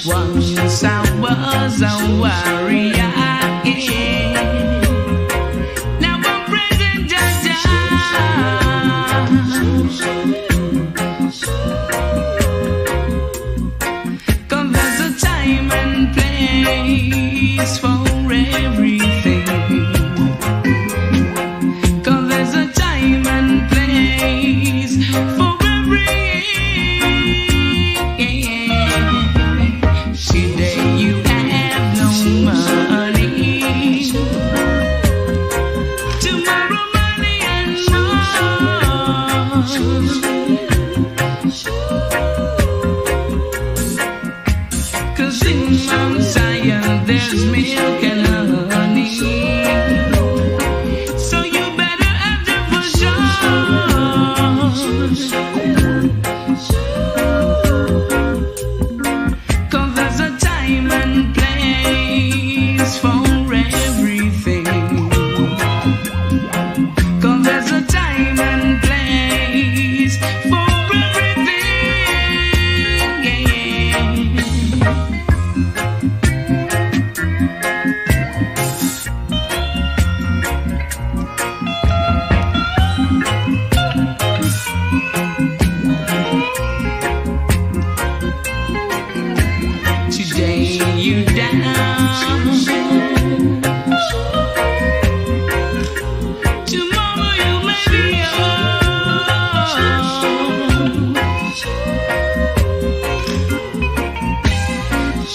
Once I was a warrior, yeah. Now I'm present, Jaja. 'Cause there's a time and place for everything. 'Cause there's a time and place for everything. Today you have no money, tomorrow money and more. 'Cause in Mount Zion there's milk and honey, so you better act up for sure. 'Cause there's a time and place for everything. 'Cause there's a time and place for everything. Yeah. Today you down, tomorrow you may be up.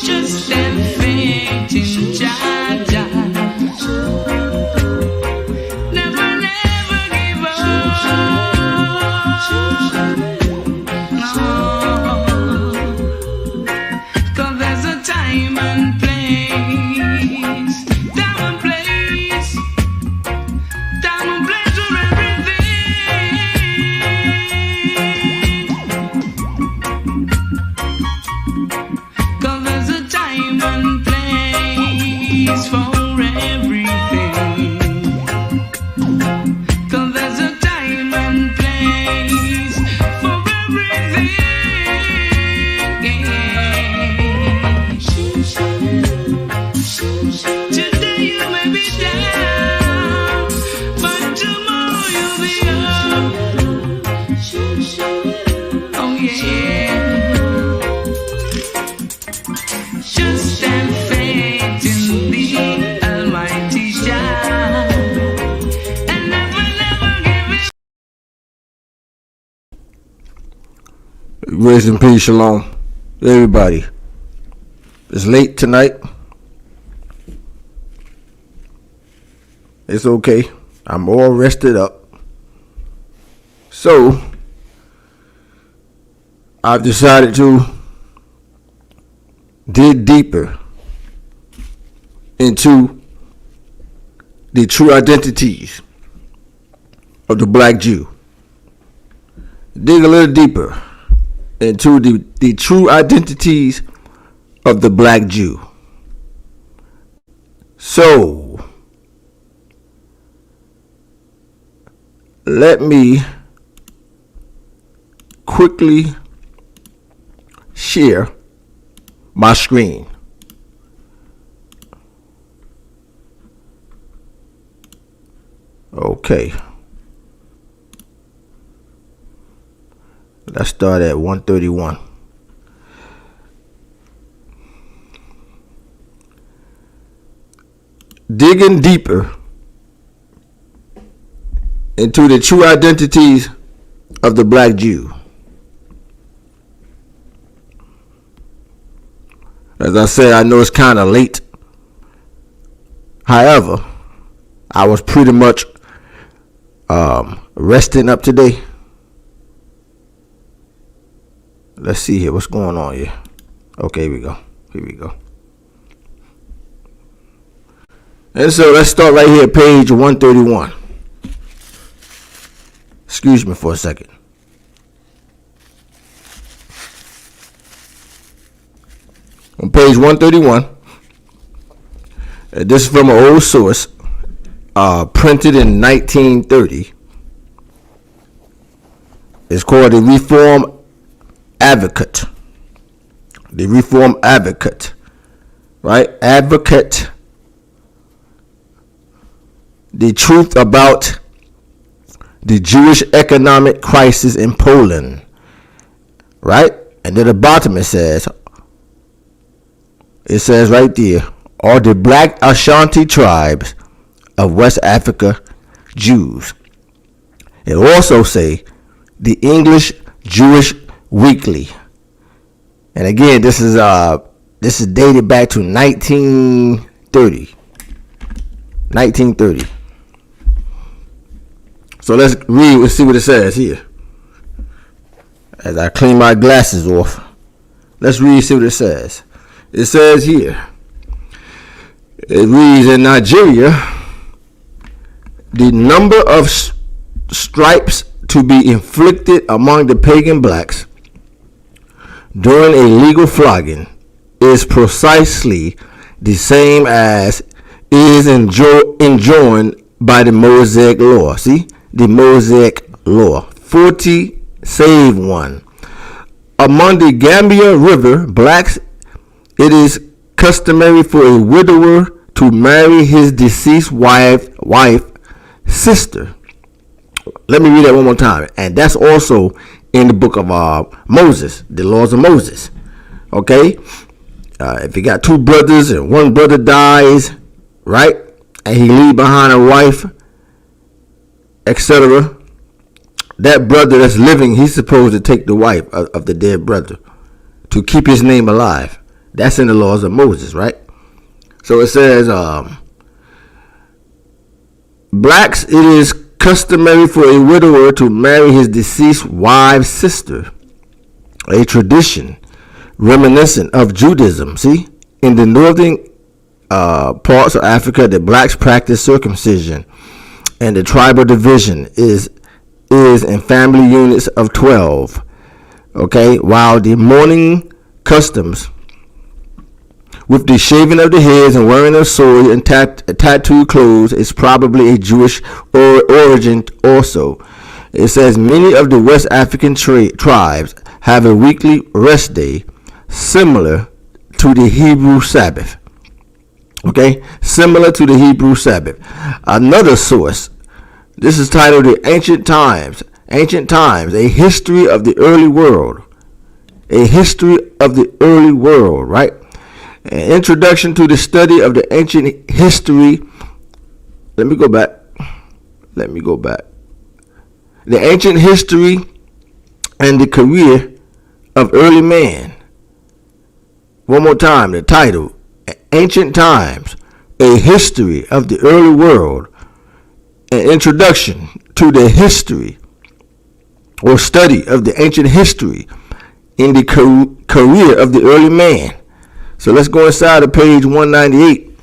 Just have faith in Jaja. Never, never give up. No. 'Cause there's a time and place, time and place, time and place for everything. 'Cause there's a time and place for everything. 'Cause there's a time and place for everything. Today you may be down, but tomorrow you'll be up. Oh yeah. Just have faith in the Almighty Jah, and never, never give it. Grace and peace, shalom, everybody. It's late tonight. It's okay. I'm all rested up. So, I've decided to dig deeper into the true identities of the black Jew. Dig a little deeper into the true identities of the black Jew. So, let me quickly share my screen. Okay. Let's start at 131. Digging deeper into the true identities of the black Jew. As I said, I know it's kind of late. However, I was pretty much resting up today. Let's see here. What's going on here? Okay, here we go. Here we go. And so let's start right here, page 131. Excuse me for a second. On page 131, this is from an old source, printed in 1930. It's called the Reform Advocate. The Reform Advocate, right? Advocate the truth about the Jewish economic crisis in Poland, right? And then the bottom it says right there, are the black Ashanti tribes of West Africa Jews. It also say the English Jewish Weekly. And again, this is dated back to 1930. 1930. So let's read and see what it says here. As I clean my glasses off, let's read and see what it says. It says here, it reads, in Nigeria, the number of stripes to be inflicted among the pagan blacks during a legal flogging is precisely the same as is enjoined by the Mosaic law. See? The Mosaic law. 40 save 1. Among the Gambia River blacks, it is customary for a widower to marry his deceased wife, sister. Let me read that one more time. And that's also in the book of Moses, the laws of Moses. Okay? If you got two brothers and one brother dies, right? And he leave behind a wife, etc. That brother that's living, he's supposed to take the wife of the dead brother to keep his name alive. That's in the laws of Moses, right? So it says, blacks, it is customary for a widower to marry his deceased wife's sister, a tradition reminiscent of Judaism. See, in the northern parts of Africa, the blacks practice circumcision, and the tribal division is in family units of 12. Okay, while the mourning customs with the shaving of the heads and wearing of swords and tattooed clothes is probably a Jewish origin also. It says many of the West African tribes have a weekly rest day similar to the Hebrew Sabbath. Okay, similar to the Hebrew Sabbath. Another source, this is titled The Ancient Times, a history of the early world. A history of the early world, right? An introduction to the study of the ancient history. Let me go back. The ancient history and the career of early man. One more time, the title, Ancient Times, a history of the early world. An introduction to the history or study of the ancient history in the career of the early man. So let's go inside of page 198.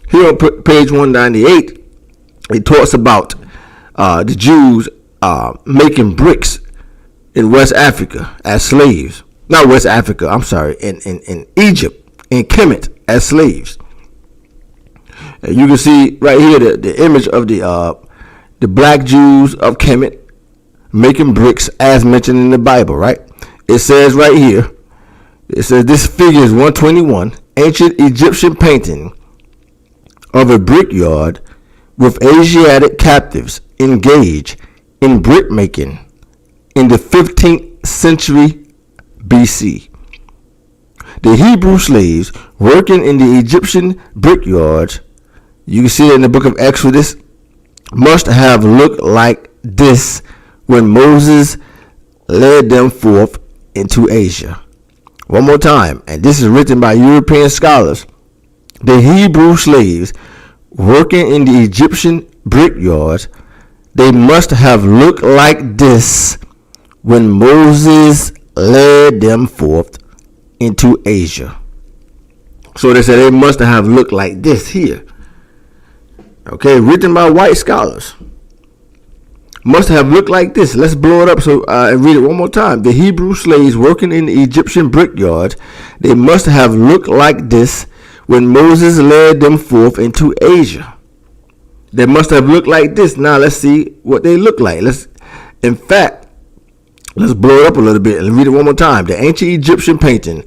Here on page 198, it talks about the Jews making bricks in West Africa as slaves. Not West Africa, I'm sorry, in Egypt, in Kemet as slaves. You can see right here the image of the black Jews of Kemet making bricks as mentioned in the Bible, right? It says right here, it says this figure is 121, ancient Egyptian painting of a brickyard with Asiatic captives engaged in brick making in the 15th century BC. The Hebrew slaves working in the Egyptian brickyards, you can see it in the book of Exodus, must have looked like this when Moses led them forth into Asia. One more time, and this is written by European scholars. The Hebrew slaves working in the Egyptian brickyards, they must have looked like this when Moses led them forth into Asia. So they said they must have looked like this here. Okay, written by white scholars. Must have looked like this. Let's blow it up and read it one more time. The Hebrew slaves working in the Egyptian brickyards, they must have looked like this when Moses led them forth into Asia. They must have looked like this. Now let's see what they look like. Let's blow it up a little bit and read it one more time. The ancient Egyptian painting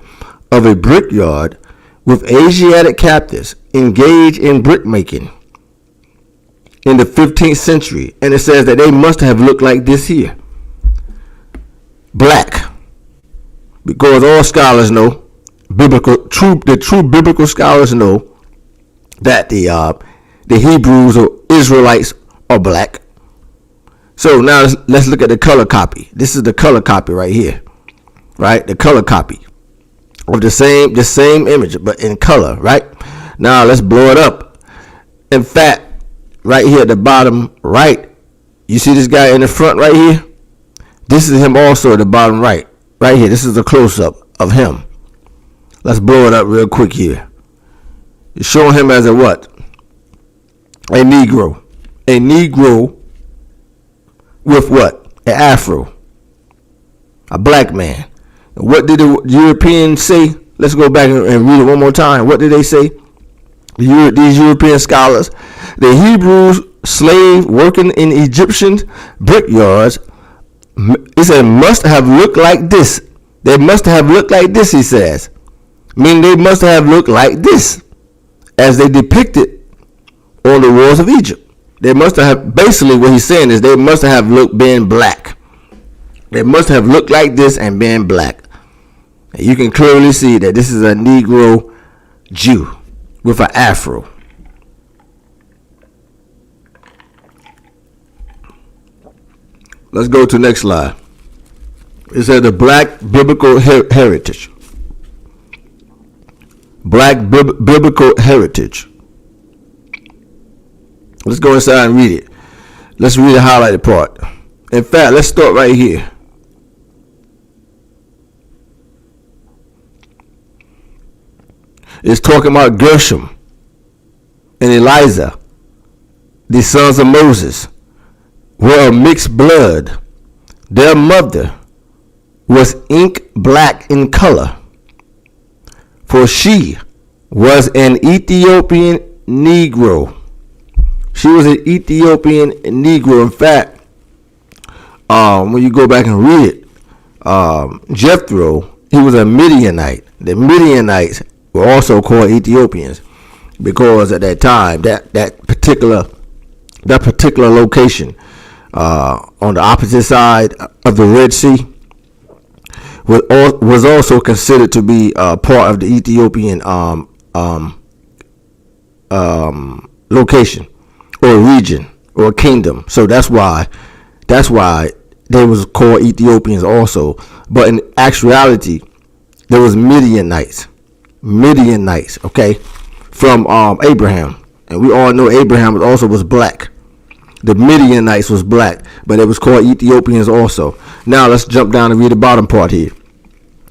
of a brickyard with Asiatic captives engaged in brickmaking in the 15th century, and it says that they must have looked like this here. Black. Because all scholars know, the true biblical scholars know that the Hebrews or Israelites are black. So now let's look at the color copy. This is the color copy right here. Right? The color copy of the same image, but in color, right? Now let's blow it up. In fact, right here at the bottom right, you see this guy in the front right here? This is him also at the bottom right. Right here. This is a close-up of him. Let's blow it up real quick here. It's showing him as a what? A Negro. A Negro with what? An Afro. A black man. What did the Europeans say? Let's go back and read it one more time. What did they say? These European scholars, the Hebrews slave working in Egyptian brickyards, it said must have looked like this. They must have looked like this, he says. Meaning they must have looked like this as they depicted on the walls of Egypt. They must have, basically what he's saying is they must have looked being black. They must have looked like this and been black. And you can clearly see that this is a Negro Jew with an afro. Let's go to the next slide. It says the black biblical heritage. Black biblical heritage. Let's go inside and read it. Let's read the highlighted part. In fact, let's start right here. It's talking about Gershom and Eliza, the sons of Moses, were of mixed blood. Their mother was ink black in color, for she was an Ethiopian Negro. She was an Ethiopian Negro. In fact, when you go back and read it, Jethro, he was a Midianite. The Midianites were also called Ethiopians because at that time, that particular location on the opposite side of the Red Sea was also considered to be part of the Ethiopian location or region or kingdom. So that's why they was called Ethiopians also. But in actuality, there was Midianites, okay, from Abraham, and we all know Abraham also was black. The Midianites was black, but it was called Ethiopians also. Now let's jump down and read the bottom part here.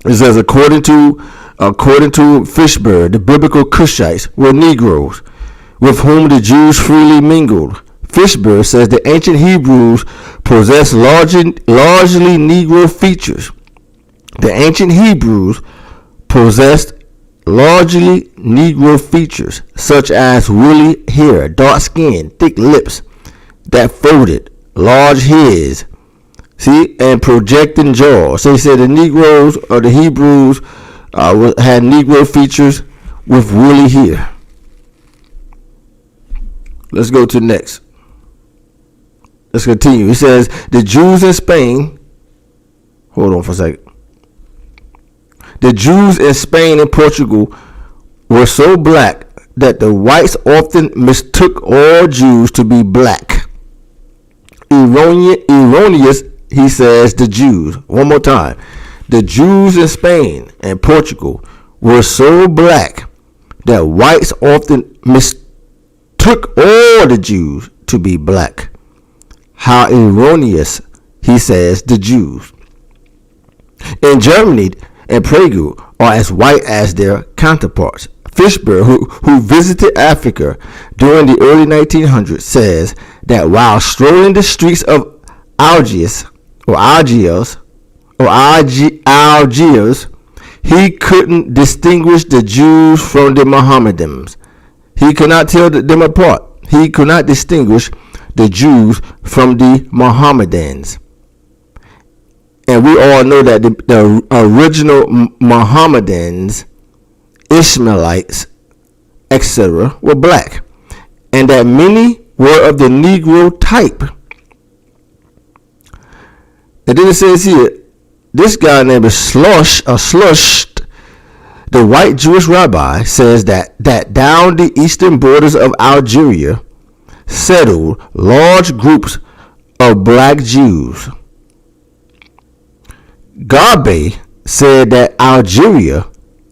It says, according to Fishburne, the biblical Cushites were Negroes with whom the Jews freely mingled. Fishburne says the ancient Hebrews possessed largely Negro features. The ancient Hebrews possessed largely Negro features, such as woolly hair, dark skin, thick lips that folded, large heads, and projecting jaws. So he said the Negroes or the Hebrews had Negro features with woolly hair. Let's go to the next. Let's continue. He says the Jews in Spain. Hold on for a second. The Jews in Spain and Portugal were so black that the whites often mistook all Jews to be black. Erroneous, he says, the Jews. One more time. The Jews in Spain and Portugal were so black that whites often mistook all the Jews to be black. How erroneous, he says, the Jews. In Germany and Prague are as white as their counterparts. Fishburne, who visited Africa during the early 1900s, says that while strolling the streets of Algiers, he couldn't distinguish the Jews from the Mohammedans. He could not tell them apart. He could not distinguish the Jews from the Mohammedans. And we all know that the original Mohammedans, Ishmaelites, etc., were black, and that many were of the Negro type. And then it says here, this guy named Slush, the white Jewish rabbi, says that down the eastern borders of Algeria settled large groups of black Jews. Garbe said that Algeria,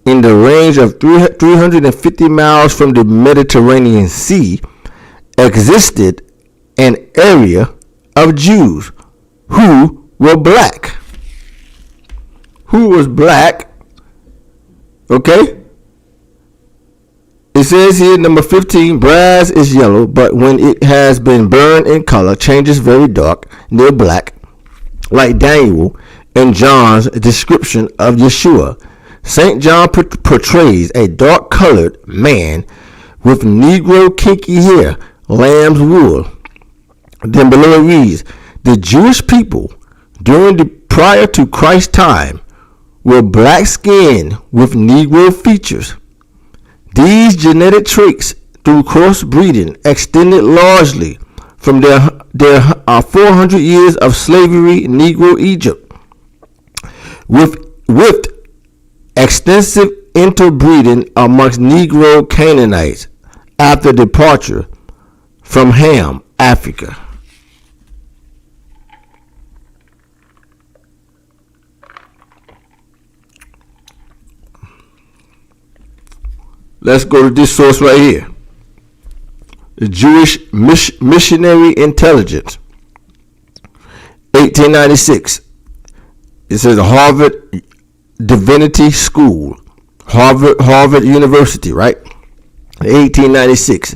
in the range of 350 miles from the Mediterranean Sea, existed an area of Jews who were black. Who was black? Okay? It says here, number 15, brass is yellow, but when it has been burned in color, changes very dark, near black, like Daniel and John's description of Yeshua. St. John portrays a dark-colored man with Negro kinky hair, lamb's wool. Then below it reads, the Jewish people prior to Christ's time were black-skinned with Negro features. These genetic traits, through crossbreeding, extended largely from their 400 years of slavery in Negro Egypt, with extensive interbreeding amongst Negro Canaanites after departure from Ham, Africa. Let's go to this source right here. The Jewish Missionary Intelligence, 1896. It says Harvard Divinity School, Harvard University, right? 1896.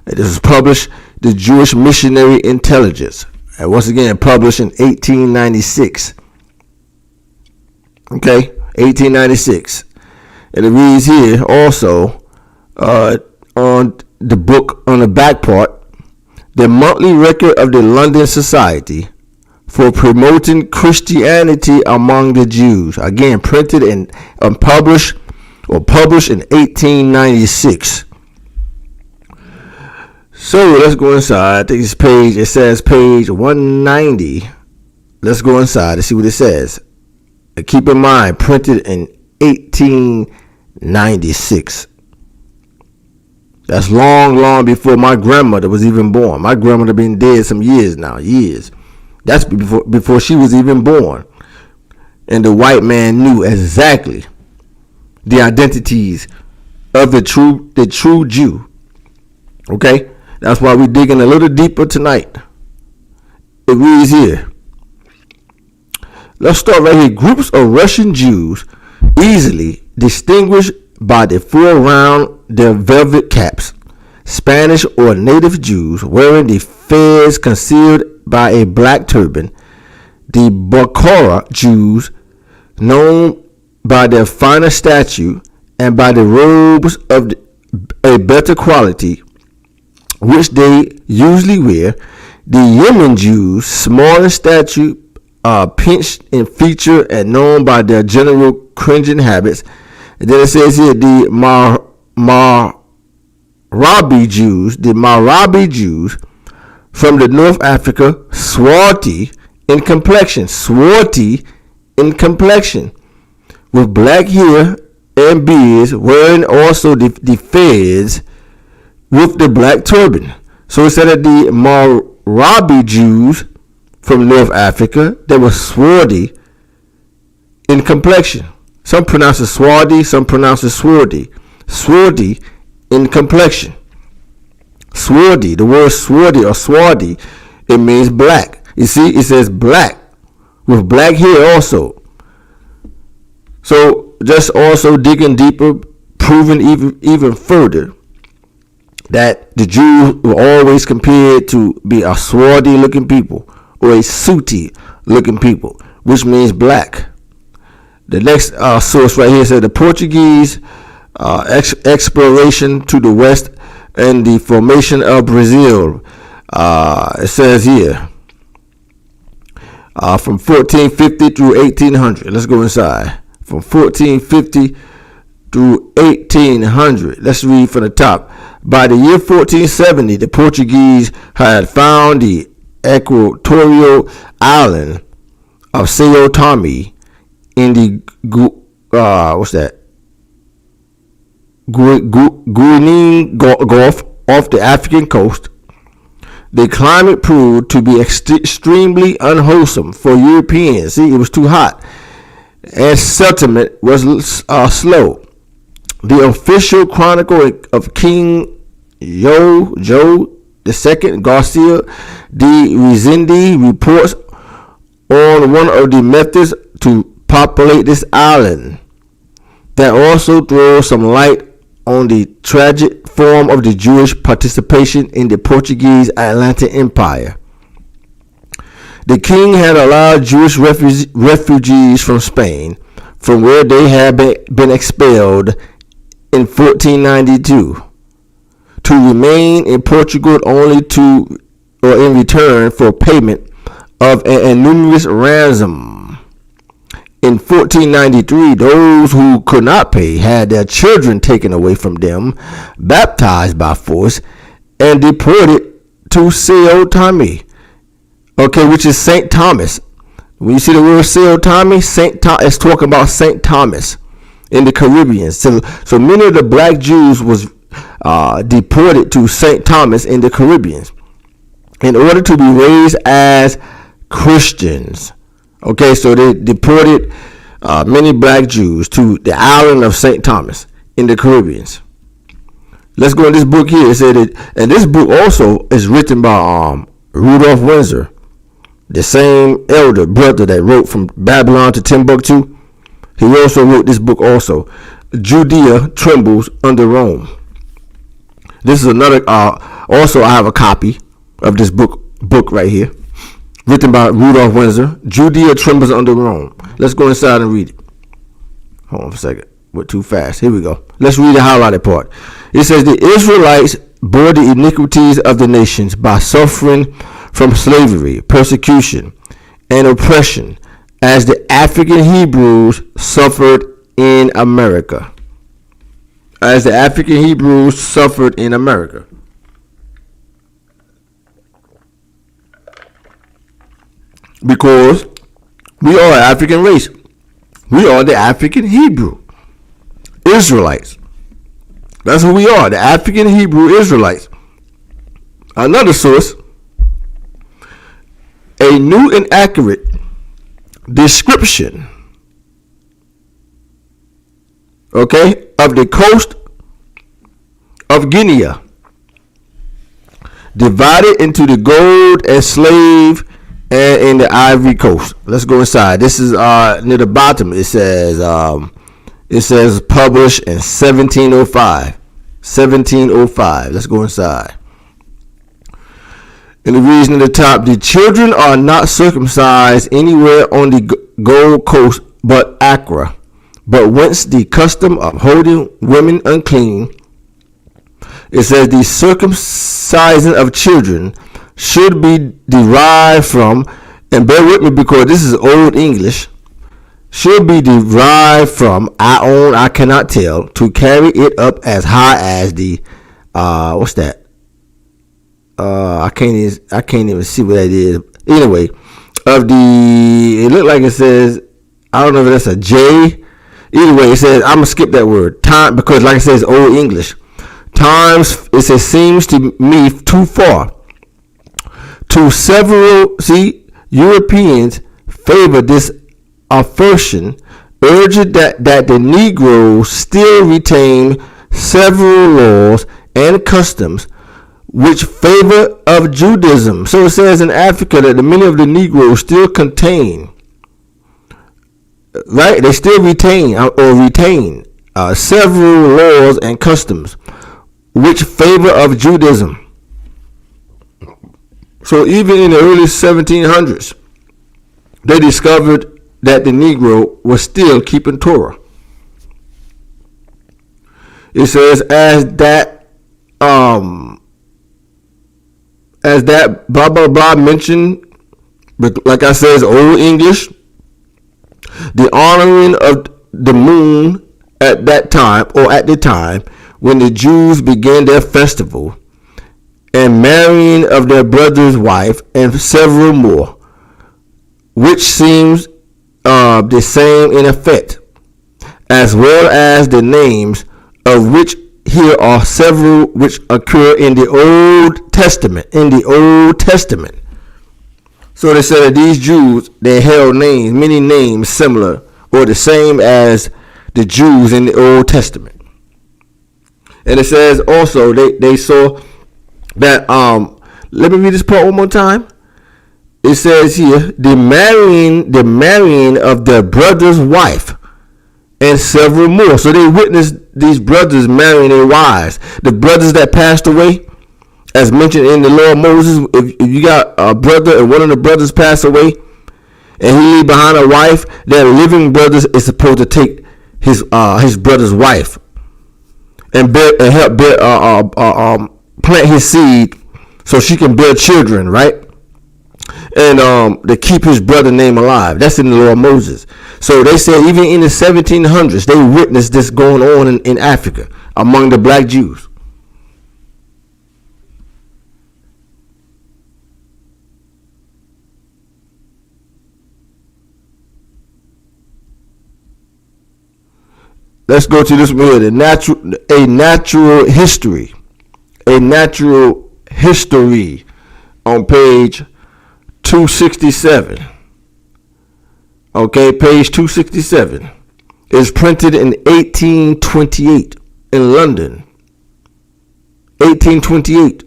It was published, the Jewish Missionary Intelligence. And once again, published in 1896. Okay, 1896. And it reads here also on the book, on the back part, the monthly record of the London Society for Promoting Christianity Among the Jews. Again, printed and published in 1896. So let's go inside. I think this page, it says page 190. Let's go inside and see what it says. And keep in mind, printed in 1896. That's long before my grandmother was even born. My grandmother been dead some years now, years. That's before she was even born. And the white man knew exactly the identities of the true Jew. Okay? That's why we're digging a little deeper tonight. It reads here. Let's start right here. Groups of Russian Jews easily distinguished by the fur around their velvet caps. Spanish or native Jews wearing the fez concealed by a black turban. The Bukhara Jews, known by their finer stature and by the robes of a better quality, which they usually wear. The Yemen Jews, small in stature, pinched in feature, and known by their general cringing habits. And then it says here, the Marabi Jews from the North Africa, swarthy in complexion, with black hair and beards, wearing also the fez with the black turban. So it said that the Marabi Jews from North Africa, they were swarthy in complexion. Some pronounce it swarthy, some pronounce it swarthy. Swarthy in complexion. Swarthy, the word swarthy or swarthy, it means black. You see, it says black with black hair also. So just also digging deeper, proving even further that the Jews were always compared to be a swarthy looking people or a sooty looking people, which means black. The next source right here says the Portuguese exploration to the west and the formation of Brazil. It says here from 1450 through 1800. Let's go inside. From 1450 through 1800. Let's read from the top. By the year 1470, the Portuguese had found the equatorial island of Sao Tome in the Guinean Gulf off the African coast. The climate proved to be extremely unwholesome for Europeans. See, it was too hot, and settlement was slow. The official chronicle of King João II Garcia de Rezende reports on one of the methods to populate this island that also throws some light on the tragic form of the Jewish participation in the Portuguese Atlantic Empire. The king had allowed Jewish refugees from Spain, from where they had been expelled in 1492, to remain in Portugal only in return for payment of an enormous ransom. In 1493, those who could not pay had their children taken away from them, baptized by force, and deported to Sao Tome, which is St. Thomas. When you see the word Sao Tome, it's talking about St. Thomas in the Caribbean. So many of the black Jews was deported to St. Thomas in the Caribbean in order to be raised as Christians. So they deported many black Jews to the island of St. Thomas in the Caribbean. Let's go in this book here. It said and this book also is written by Rudolph Windsor, the same elder brother that wrote From Babylon to Timbuktu. He also wrote this book also. Judea Trembles Under Rome. This is another, also I have a copy of this book right here, written by Rudolph Windsor. Judea Trembles Under Rome. Let's go inside and read it. Hold on for a second. We're too fast. Here we go. Let's read the highlighted part. It says, the Israelites bore the iniquities of the nations by suffering from slavery, persecution, and oppression, as the African Hebrews suffered in America. As the African Hebrews suffered in America. Because we are an African race. We are the African Hebrew Israelites. That's who we are, the African Hebrew Israelites. Another source, a new and accurate description, of the coast of Guinea, divided into the gold and slave and in the Ivory Coast. Let's go inside. This is near the bottom. It says published in 1705. 1705. Let's go inside. And it reads in the top, the children are not circumcised anywhere on the Gold Coast but Accra, but whence the custom of holding women unclean. It says the circumcision of children should be derived from, and bear with me because this is Old English, should be derived from, I cannot tell, to carry it up as high as the, what's that? I can't even see what that is. Anyway, it looked like it says, I don't know if that's a J. Either way, it says, I'm going to skip that word. Time, because like I said, it's Old English. Times, it says, seems to me too far. To several, Europeans favor this assertion, urging that the Negroes still retain several laws and customs which favor of Judaism. So it says in Africa that many of the Negroes still contain, right? They still retain several laws and customs which favor of Judaism. So even in the early 1700s, they discovered that the Negro was still keeping Torah. It says, as that blah blah blah mentioned, like I said, Old English, the honoring of the moon at that time, or at the time when the Jews began their festival, and marrying of their brother's wife, and several more, which seems the same in effect, as well as the names of which here are several which occur in the Old Testament. So they said that these Jews, they held names, many names similar or the same as the Jews in the Old Testament. And it says also they saw that, let me read this part one more time. It says here, the marrying of their brother's wife, and several more. So they witnessed these brothers marrying their wives. The brothers that passed away, as mentioned in the law of Moses, if you got a brother and one of the brothers passed away, and he leave behind a wife, that living brother is supposed to take his brother's wife and help plant his seed so she can bear children, right? And to keep his brother name alive. That's in the law of Moses. So they said even in the 1700s, they witnessed this going on in Africa among the black Jews. Let's go to this one here, a natural history on page 267. Okay, page 267 is printed in 1828 in London. 1828.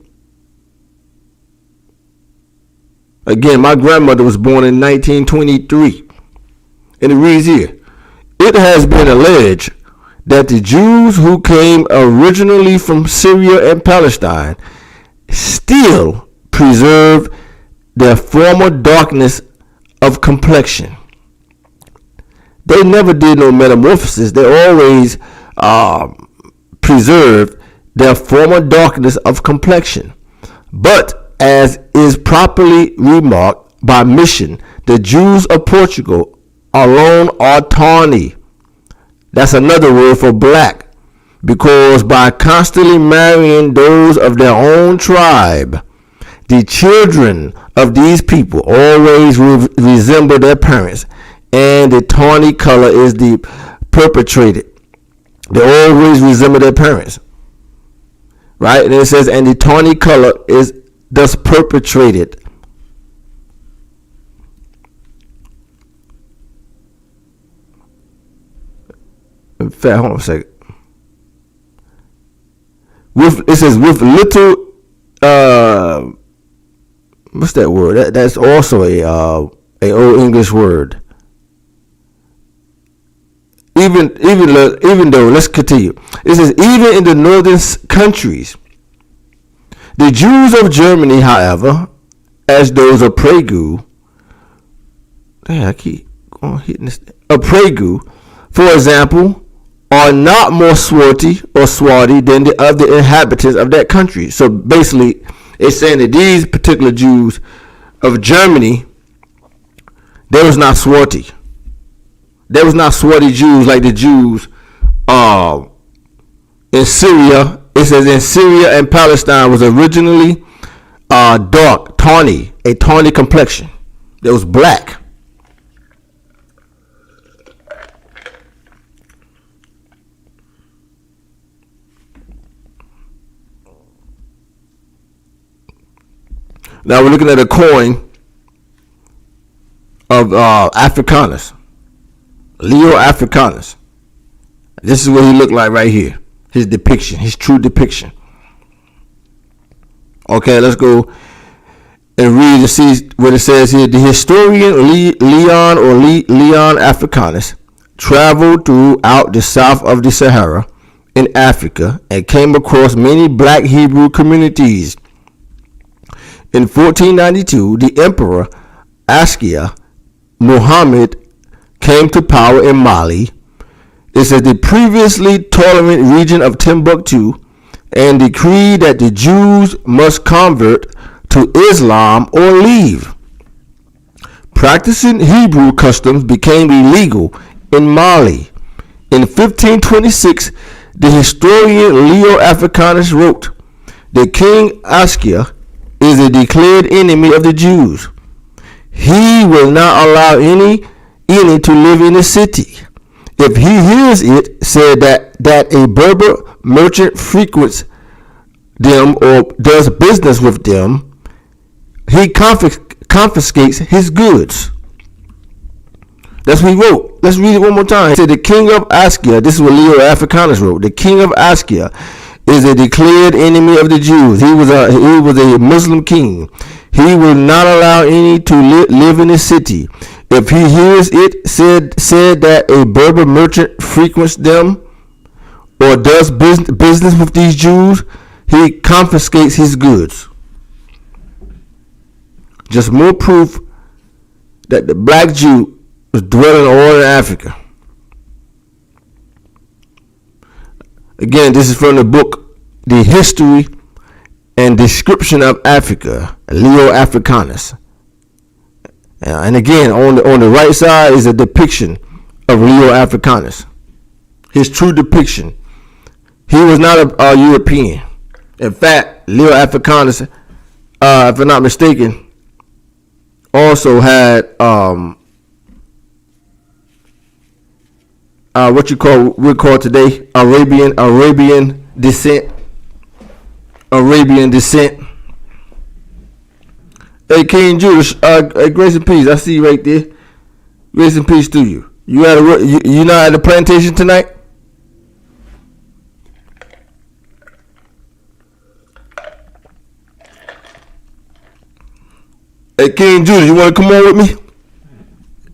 Again, my grandmother was born in 1923. And it reads here, it has been alleged that the Jews who came originally from Syria and Palestine still preserve their former darkness of complexion. They never did no metamorphosis. They always preserved their former darkness of complexion. But as is properly remarked by Mission, the Jews of Portugal alone are tawny. That's another word for black, because by constantly marrying those of their own tribe, the children of these people always resemble their parents, and the tawny color is the perpetrated. They always resemble their parents, right? And it says, and the tawny color is thus perpetrated. In fact, hold on a second. It says with little, what's that word? That's also a Old English word. Even though, let's continue. It says, even in the northern countries, the Jews of Germany, however, as those of Prague, I keep going hitting this. Of Prague, for example, are not more swarthy than the other inhabitants of that country. So basically, it's saying that these particular Jews of Germany, they was not swarthy. There was not swarthy Jews like the Jews in Syria. It says in Syria and Palestine was originally dark, tawny, a tawny complexion. That was black. Now we're looking at a coin of Africanus. Leo Africanus. This is what he looked like right here. His depiction, his true depiction. Okay, let's go and read and see what it says here. The historian Leon Africanus traveled throughout the south of the Sahara in Africa and came across many black Hebrew communities. In 1492, the Emperor Askia Muhammad came to power in Mali. It says the previously tolerant region of Timbuktu and decreed that the Jews must convert to Islam or leave. Practicing Hebrew customs became illegal in Mali. In 1526, the historian Leo Africanus wrote, "The king Askia is a declared enemy of the Jews. He will not allow any to live in the city. If he hears it said that a Berber merchant frequents them or does business with them, he confiscates his goods." That's what he wrote. Let's read it one more time. He said, "The king of Askia," this is what Leo Africanus wrote, "the king of Askia is a declared enemy of the Jews. He was a Muslim king. He will not allow any to live in the city. If he hears it said that a Berber merchant frequents them or does business with these Jews, he confiscates his goods." Just more proof that the black Jew was dwelling all in Africa. Again, this is from the book The History and Description of Africa, Leo Africanus. And again, on the right side is a depiction of Leo Africanus. His true depiction. He was not a European. In fact, Leo Africanus, if I'm not mistaken, also had what we call today Arabian descent. Arabian descent. Hey, King Judas, grace and peace. I see you right there. Grace and peace to you. You not at the plantation tonight? Hey, King Judas, you want to come on with me?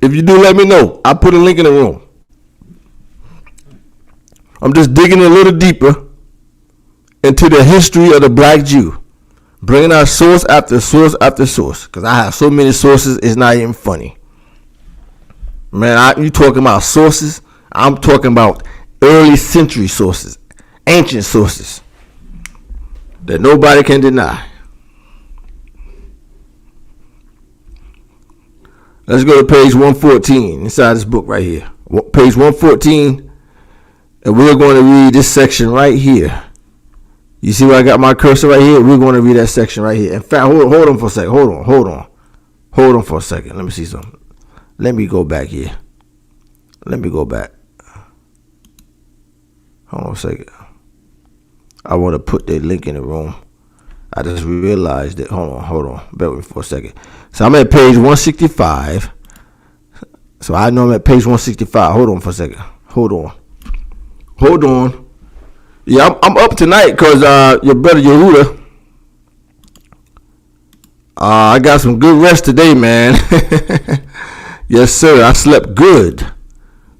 If you do, let me know. I'll put a link in the room. I'm just digging a little deeper into the history of the black Jew, bringing out source after source after source, because I have so many sources, it's not even funny. Man, you talking about sources? I'm talking about early century sources, ancient sources that nobody can deny. Let's go to page 114 inside this book right here. Page 114, and we're going to read this section right here. You see where I got my cursor right here? We're going to read that section right here. In fact, hold on for a second. Hold on for a second. Let me see something. Let me go back here. Let me go back. Hold on a second. I want to put the link in the room. I just realized that. Hold on. Bear with me for a second. So I'm at page 165. So I know I'm at page 165. Hold on for a second. Hold on. Yeah, I'm up tonight because your brother Yehuda. I got some good rest today, man. Yes, sir. I slept good.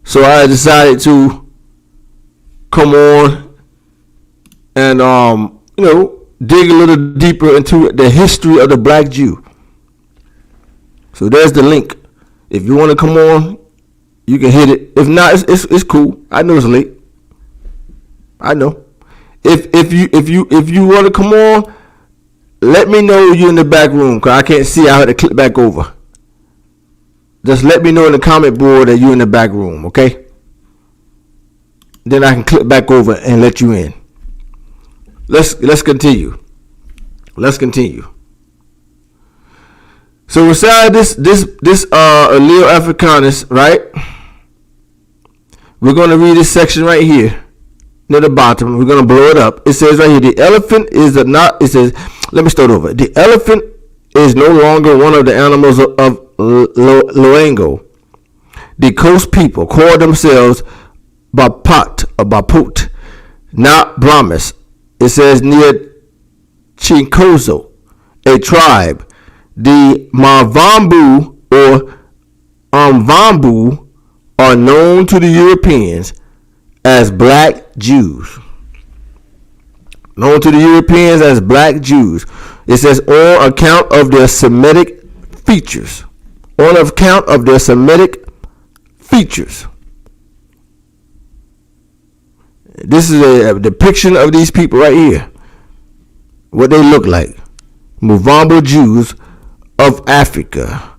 So I decided to come on and dig a little deeper into the history of the black Jew. So there's the link. If you want to come on, you can hit it. If not, it's cool. I know it's late. I know. If you want to come on, let me know you're in the back room, because I can't see. I had to click back over. Just let me know in the comment board that you're in the back room, okay? Then I can click back over and let you in. Let's continue. So beside this Leo Africanus, right? We're gonna read this section right here near the bottom. We're gonna blow it up. It says right here, the elephant is not. It says, let me start over. The elephant is no longer one of the animals of Loango. The coast people call themselves Bapat or Baput, not Brahmis. It says near Chinkozo, a tribe. The Mavambu or Umvambu are known to the Europeans as black Jews. Known to the Europeans as black Jews. It says on account of their Semitic features. On account of their Semitic features. This is a depiction of these people right here. What they look like. Muvambo Jews of Africa.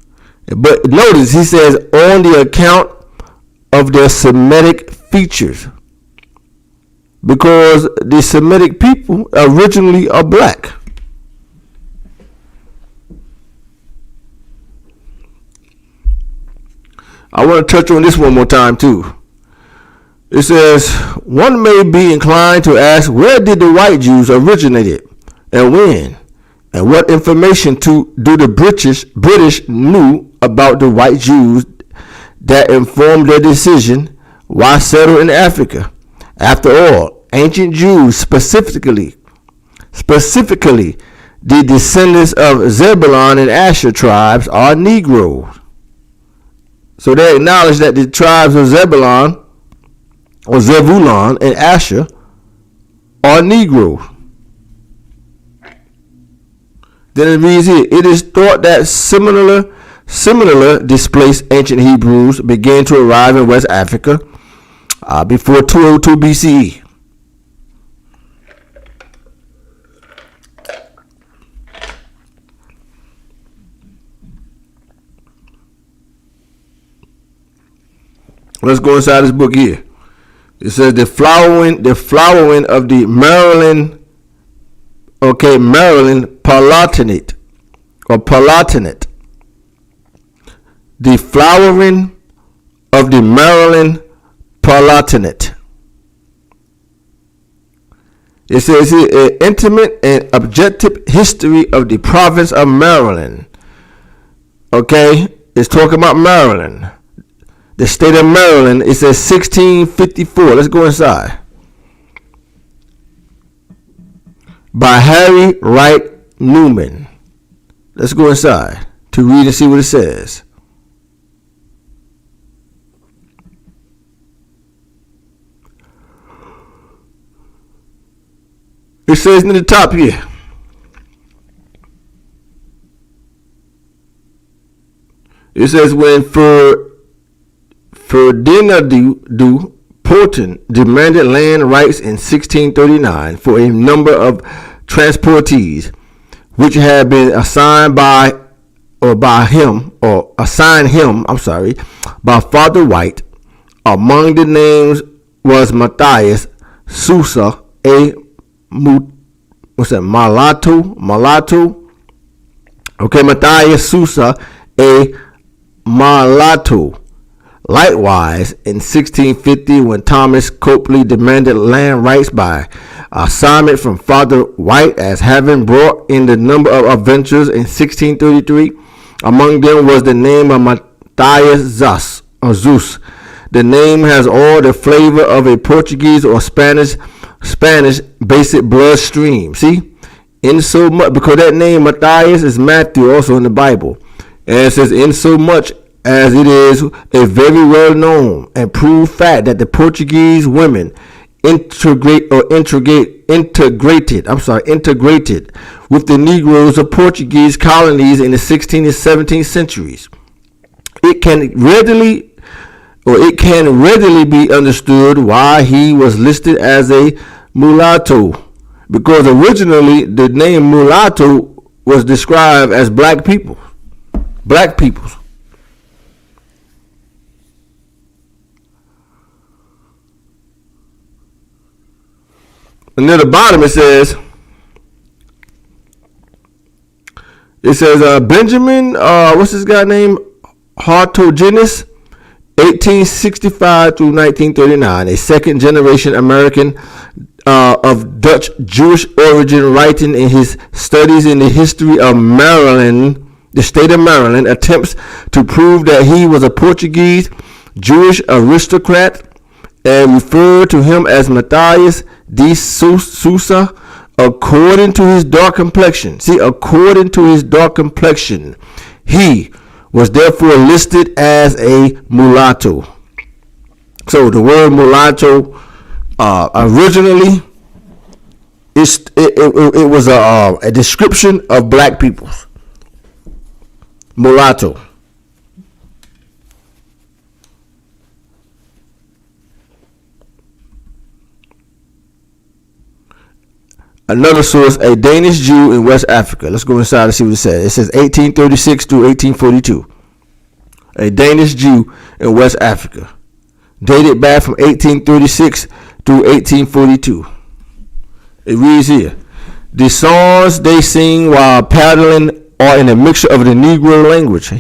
But notice he says on the account of their Semitic features. Because the Semitic people originally are black. I want to touch on this one more time too. It says, one may be inclined to ask, where did the white Jews originate and when? And what information do the British knew about the white Jews that informed their decision why settle in Africa? After all, ancient Jews, specifically the descendants of Zebulun and Asher tribes, are Negroes. So they acknowledge that the tribes of Zebulun and Asher are Negroes. Then it reads here, it is thought that similar displaced ancient Hebrews began to arrive in West Africa before 202 BCE. Let's go inside this book here. It says the flowering of the Maryland Palatinate or Palatinate. The flowering of the Maryland Palatinate. It says here an intimate and objective history of the province of Maryland. Okay, it's talking about Maryland. The state of Maryland, it says 1654. Let's go inside. By Harry Wright Newman. Let's go inside to read and see what it says. It says in the top here. It says when Ferdinand du Porton demanded land rights in 1639 for a number of transportees, which had been assigned by Father White. Among the names was Matthias Sousa, a mulatto. Okay, Matthias Sousa, a mulatto. Likewise, in 1650, when Thomas Copley demanded land rights by assignment from Father White as having brought in the number of adventurers in 1633, among them was the name of Matthias Zeus. The name has all the flavor of a Portuguese or Spanish basic bloodstream. See? In so much, because that name Matthias is Matthew also in the Bible. And it says, in so much as it is a very well known and proved fact that the Portuguese women integrated with the Negroes of Portuguese colonies in the 16th and 17th centuries. It can readily be understood why he was listed as a mulatto, because originally the name mulatto was described as black peoples. And near the bottom it says Benjamin, what's this guy named? Hartogenus, 1865 through 1939, a second generation American of Dutch Jewish origin, writing in his studies in the history of Maryland, the state of Maryland, attempts to prove that he was a Portuguese Jewish aristocrat and referred to him as Matthias de Sousa according to his dark complexion. See, according to his dark complexion, he was therefore listed as a mulatto. So the word mulatto originally it was a description of black people. Mulatto. Another source, a Danish Jew in West Africa. Let's go inside and see what it says. It says 1836 through 1842. A Danish Jew in West Africa. Dated back from 1836 through 1842. It reads here. The songs they sing while paddling are in a mixture of the Negro language,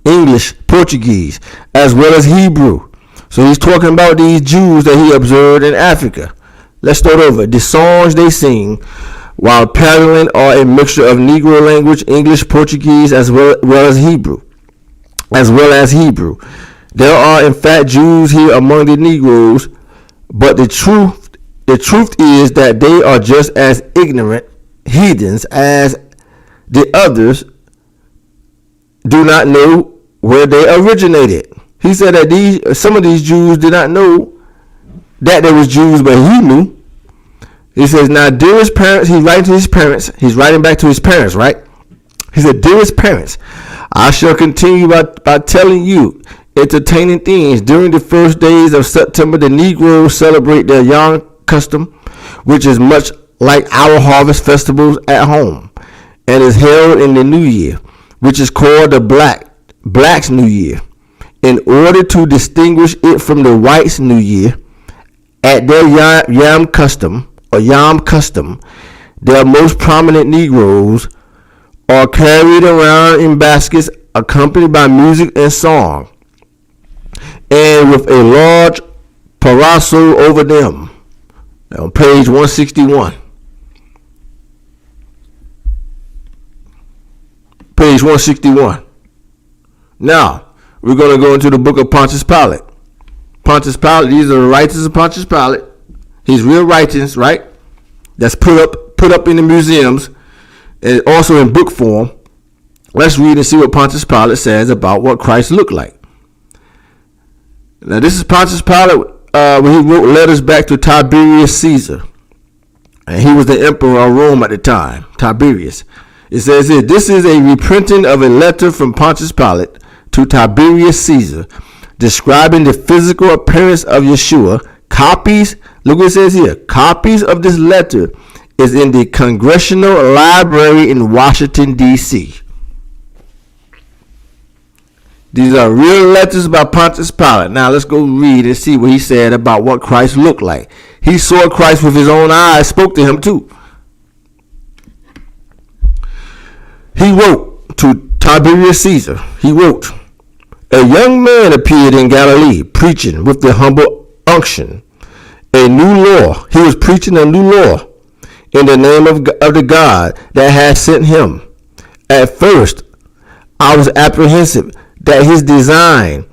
English, Portuguese, as well as Hebrew. So he's talking about these Jews that he observed in Africa. Let's start over. The songs they sing while paddling are a mixture of Negro language, English, Portuguese, as well as Hebrew. There are in fact Jews here among the Negroes, but the truth is that they are just as ignorant heathens as the others do not know where they originated. He said that some of these Jews did not know that they was Jews, but he knew. He says, now, dearest parents, he's writing to his parents. He's writing back to his parents, right? He said, dearest parents, I shall continue by telling you entertaining things. During the first days of September, the Negroes celebrate their Yam custom, which is much like our harvest festivals at home, and is held in the New Year, which is called the Blacks' New Year. In order to distinguish it from the Whites' New Year, at their Yam custom, their most prominent Negroes are carried around in baskets accompanied by music and song, and with a large parasol over them. On page 161. Page 161. Now, we're going to go into the book of Pontius Pilate. Pontius Pilate, these are the writings of Pontius Pilate. His real writings, right? That's put up in the museums and also in book form. Let's read and see what Pontius Pilate says about what Christ looked like. Now, this is Pontius Pilate when he wrote letters back to Tiberius Caesar. And he was the emperor of Rome at the time, Tiberius. It says here, this is a reprinting of a letter from Pontius Pilate to Tiberius Caesar describing the physical appearance of Yeshua. Copies, look what it says here, copies of this letter is in the Congressional Library in Washington, D.C. These are real letters by Pontius Pilate. Now let's go read and see what he said about what Christ looked like. He saw Christ with his own eyes, spoke to him too. He wrote to Tiberius Caesar, he wrote, a young man appeared in Galilee preaching with the humble unction, a new law. He was preaching a new law in the name of the God that had sent him. At first, I was apprehensive that his design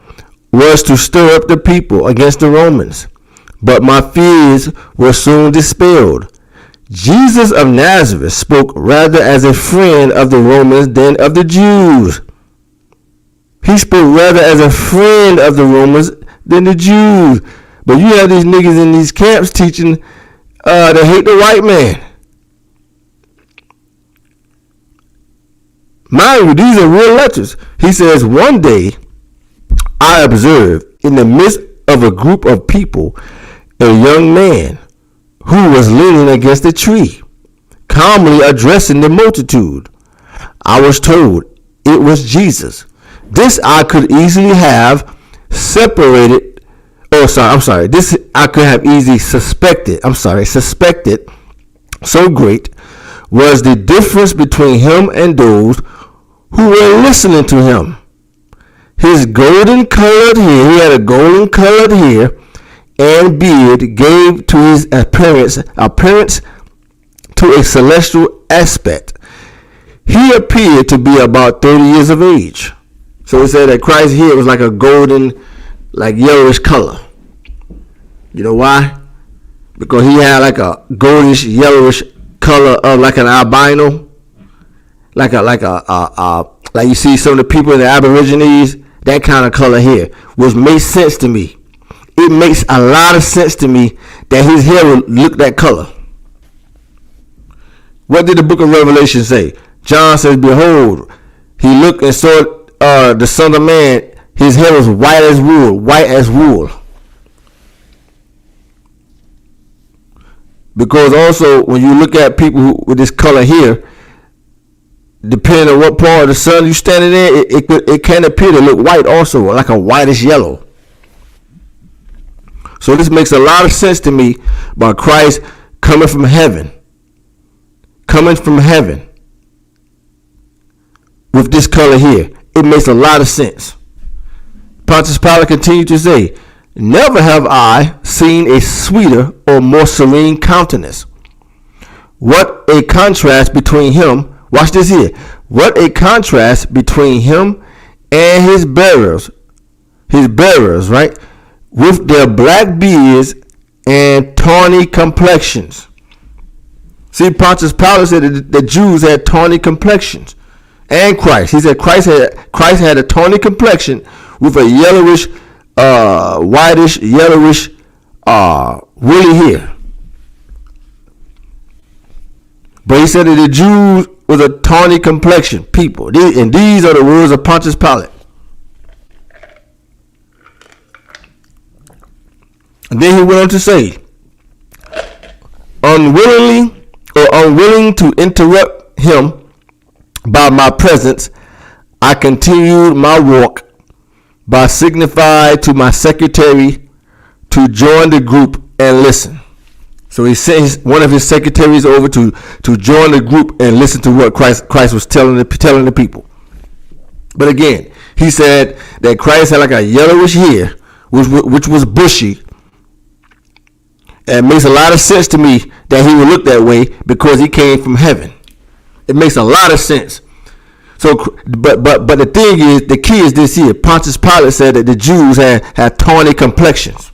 was to stir up the people against the Romans, but my fears were soon dispelled. Jesus of Nazareth spoke rather as a friend of the Romans than of the Jews. He spoke rather as a friend of the Romans than the Jews. But you have these niggas in these camps teaching they hate the white man. Mind you, these are real letters. He says, one day I observed in the midst of a group of people a young man who was leaning against a tree, calmly addressing the multitude. I was told it was Jesus. This I could easily have separated. This I could have easily suspected. Suspected. So great was the difference between him and those who were listening to him. His golden colored hair, he had a golden colored hair and beard gave to his appearance to a celestial aspect. He appeared to be about 30 years of age. So it said that Christ's hair was like a golden, like yellowish color. You know why? Because he had like a goldish, yellowish color of like an albino. Like you see some of the people in the Aborigines, that kind of color hair, which made sense to me. it makes a lot of sense to me that his hair would look that color. What did the book of Revelation say? John says, behold, he looked and saw the Son of Man. His hair was white as wool, white as wool. Because also, when you look at people with this color here, depending on what part of the sun you standing in, it can appear to look white also, like a whitish yellow. So this makes a lot of sense to me about Christ coming from heaven. Coming from heaven with this color here. It makes a lot of sense. Pontius Pilate continued to say, never have I seen a sweeter or more serene countenance. What a contrast between him. Watch this here. What a contrast between him and his bearers. His bearers, right? With their black beards and tawny complexions. See, Pontius Pilate said that the Jews had tawny complexions. And Christ. He said Christ had a tawny complexion with a yellowish, whitish, yellowish, woolly hair. But he said that the Jews was a tawny complexion people. And these are the words of Pontius Pilate. And then he went on to say, unwilling to interrupt him by my presence, I continued my walk by signifying to my secretary to join the group and listen. So he sent one of his secretaries over to join the group and listen to what Christ was telling the people. But again, he said that Christ had like a yellowish hair, which was bushy. And it makes a lot of sense to me that he would look that way because he came from heaven. It makes a lot of sense. So, but the thing is, the key is this here. Pontius Pilate said that the Jews had tawny complexions.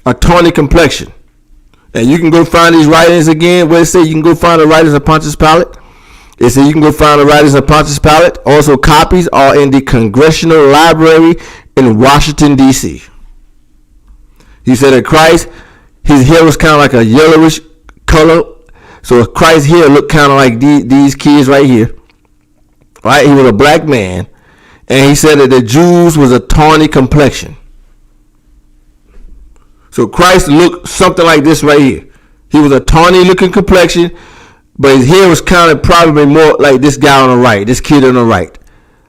A tawny complexion. And you can go find these writings again. Where it say you can go find the writings of Pontius Pilate. It says you can go find the writings of Pontius Pilate. Also, copies are in the Congressional Library in Washington, D.C. He said that Christ, his hair was kind of like a yellowish color. So Christ's hair looked kind of like these kids right here. Right? He was a black man. And he said that the Jews was a tawny complexion. So Christ looked something like this right here. He was a tawny looking complexion. But his hair was kind of probably more like this guy on the right. This kid on the right.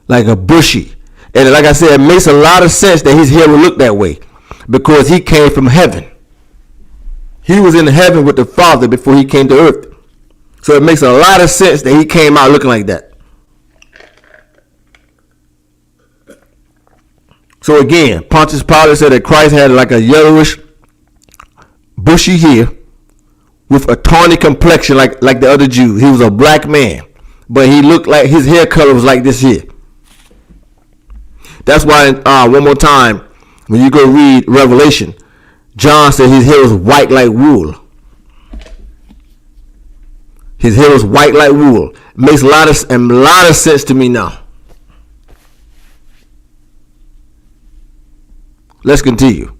Like a bushy. And like I said, it makes a lot of sense that his hair would look that way. Because he came from heaven. He was in heaven with the Father before he came to earth. So it makes a lot of sense that he came out looking like that. So again, Pontius Pilate said that Christ had like a yellowish, bushy hair with a tawny complexion like the other Jews. He was a black man. But he looked like his hair color was like this here. That's why, one more time, when you go read Revelation, John said his hair was white like wool. His hair was white like wool. It makes a lot of sense to me now. Let's continue.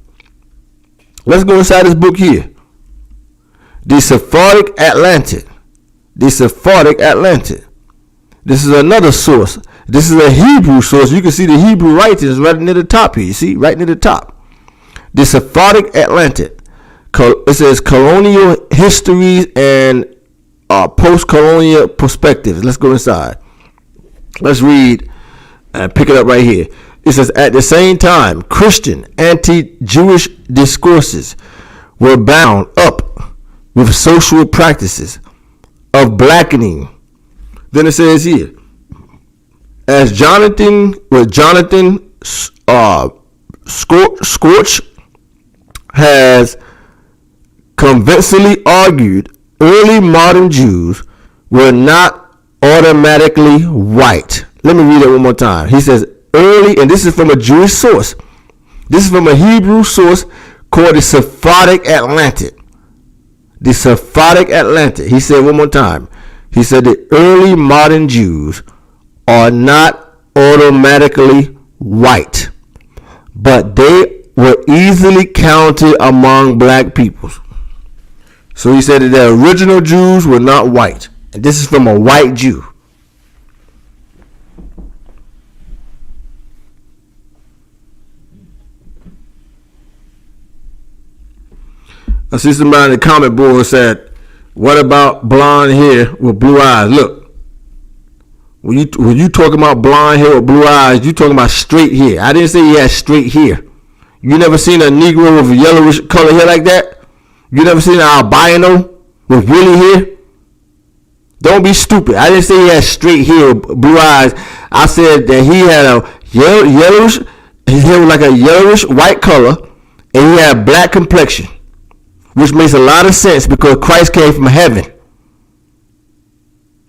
Let's go inside this book here. The Sephardic Atlantic. The Sephardic Atlantic. This is another source. This is a Hebrew source. You can see the Hebrew writings right near the top here. You see, right near the top. The Sephardic Atlantic. It says colonial histories and post-colonial perspectives. Let's go inside. Let's read and pick it up right here. It says, at the same time, Christian anti-Jewish discourses were bound up with social practices of blackening. Then it says here, as Jonathan Scorch has convincingly argued, early modern Jews were not automatically white. Let me read it one more time. He says early, and this is from a Jewish source. This is from a Hebrew source called the Sephardic Atlantic. The Sephardic Atlantic. He said one more time. He said the early modern Jews are not automatically white. but they were easily counted among black peoples. So he said that the original Jews were not white. And this is from a white Jew. I see somebody in the comment board said, what about blonde hair with blue eyes? Look, when you talking about blonde hair with blue eyes, you talking about straight hair. I didn't say he had straight hair. You never seen a Negro with yellowish color hair like that? You never seen an albino with woolly hair? Don't be stupid. I didn't say he had straight hair with blue eyes. I said that he had a yellowish, his hair was like a yellowish white color, and he had a black complexion. Which makes a lot of sense because Christ came from heaven.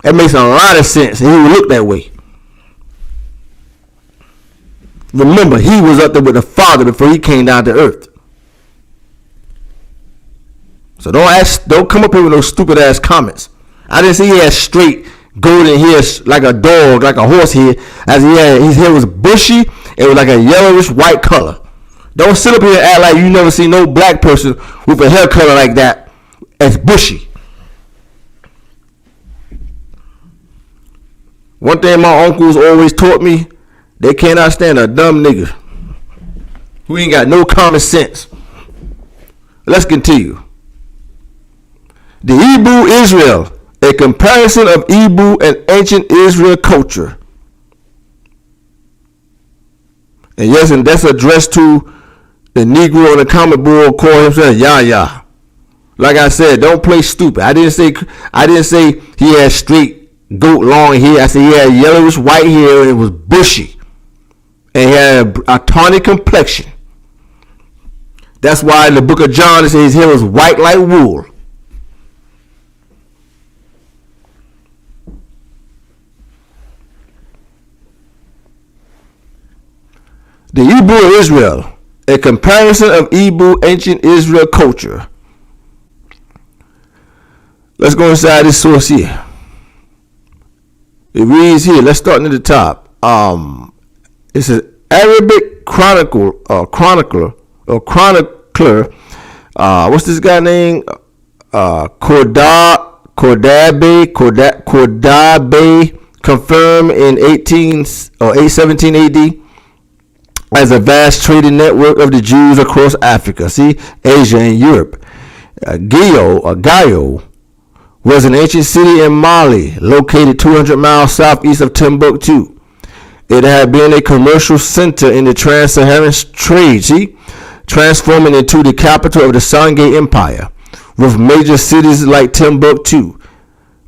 That makes a lot of sense. And he would look that way. Remember, he was up there with the Father before he came down to earth. So don't come up here with those stupid ass comments. I didn't say he had straight golden hair like a dog, like a horse hair. As he had, his hair was bushy. It was like a yellowish white color. Don't sit up here and act like you never seen no black person with a hair color like that. It's bushy. One thing my uncles always taught me, they cannot stand a dumb nigga who ain't got no common sense. Let's continue. The Hebrew Israel, a comparison of Hebrew and ancient Israel culture. And yes, and that's addressed to the Negro on the comment board called himself Yah. Like I said, don't play stupid. I didn't say he had straight goat long hair. I said he had yellowish white hair and it was bushy. And he had a tawny complexion. That's why in the book of John it says his hair was white like wool. The Hebrew of Israel. A comparison of Hebrew ancient Israel culture. Let's go inside this source here. It reads here. Let's start at the top. It's an Arabic chronicler. What's this guy name? Cordabe, confirmed in 817 AD. As a vast trading network of the Jews across Africa, Asia and Europe. Gayo was an ancient city in Mali, located 200 miles southeast of Timbuktu. It had been a commercial center in the trans-Saharan trade, transforming into the capital of the Sangay Empire, with major cities like Timbuktu,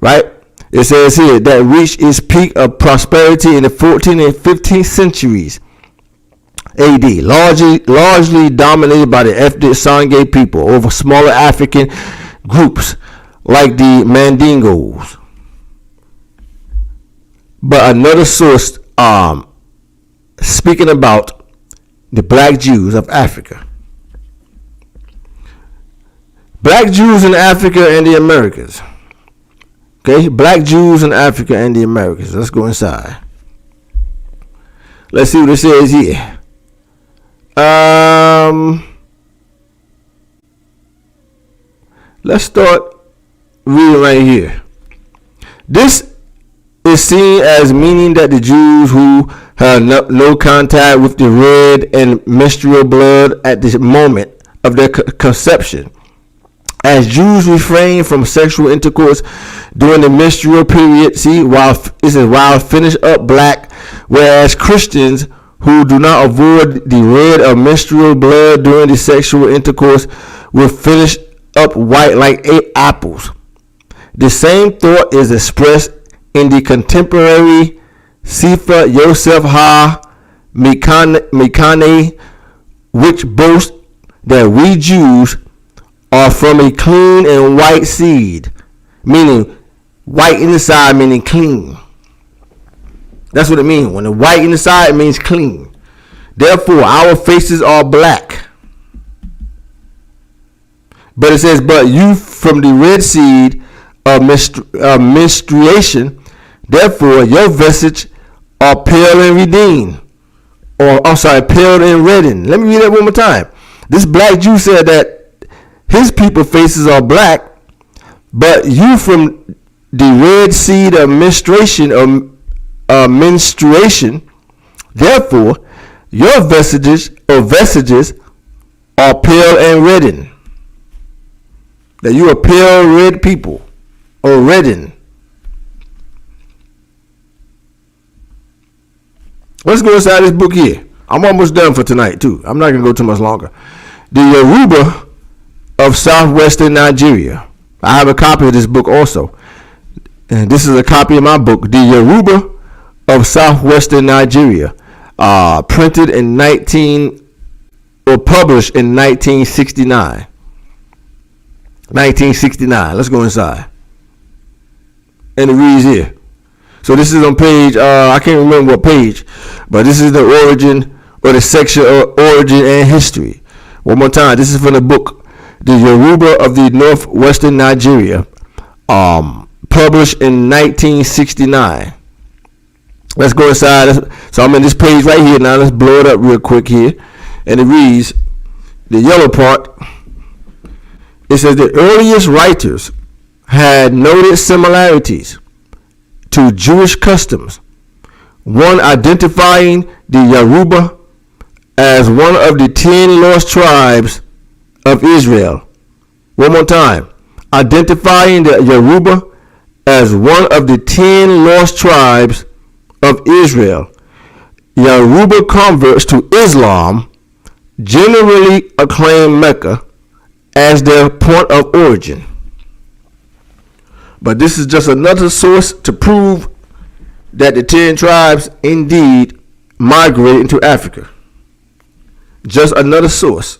right? It says here that reached its peak of prosperity in the 14th and 15th centuries. AD, largely dominated by the ethnic Sangay people over smaller African groups like the Mandingos. But another source speaking about the black Jews of Africa. Black Jews in Africa and the Americas. Okay, black Jews in Africa and the Americas. Let's go inside. Let's see what it says here. Let's start reading right here. This is seen as meaning that the Jews who had no contact with the red and menstrual blood at the moment of their conception, as Jews refrain from sexual intercourse during the menstrual period, while finished up black, whereas Christians who do not avoid the red or menstrual blood during the sexual intercourse will finish up white like 8 apples. The same thought is expressed in the contemporary Sefer Yosef HaMekane, which boasts that we Jews are from a clean and white seed, meaning white inside, meaning clean. That's what it means. When the white inside, it means clean. Therefore, our faces are black. But it says, but you from the red seed of menstruation, therefore your visage are pale and redeemed. or I'm sorry, pale and reddened. Let me read that one more time. This black Jew said that his people faces are black, but you from the red seed of menstruation, therefore your vestiges are pale and reddened. That you are pale red people or reddened. Let's go inside this book here. I'm almost done for tonight too. I'm not gonna go too much longer. The Yoruba of southwestern Nigeria. I have a copy of this book also. And this is a copy of my book, The Yoruba of southwestern Nigeria. Printed in published in 1969. 1969. Let's go inside. And it reads here. So this is on page, I can't remember what page, but this is the origin or the section of origin and history. One more time. This is from the book, The Yoruba of the Northwestern Nigeria, published in 1969. Let's go inside. So I'm in this page right here now. Let's blow it up real quick here. And it reads, the yellow part, it says the earliest writers had noted similarities to Jewish customs, one identifying the Yoruba as one of the 10 lost tribes of Israel. One more time. Identifying the Yoruba as one of the 10 lost tribes of Israel. Yoruba converts to Islam generally acclaim Mecca as their point of origin. But this is just another source to prove that the 10 tribes indeed migrated into Africa. Just another source.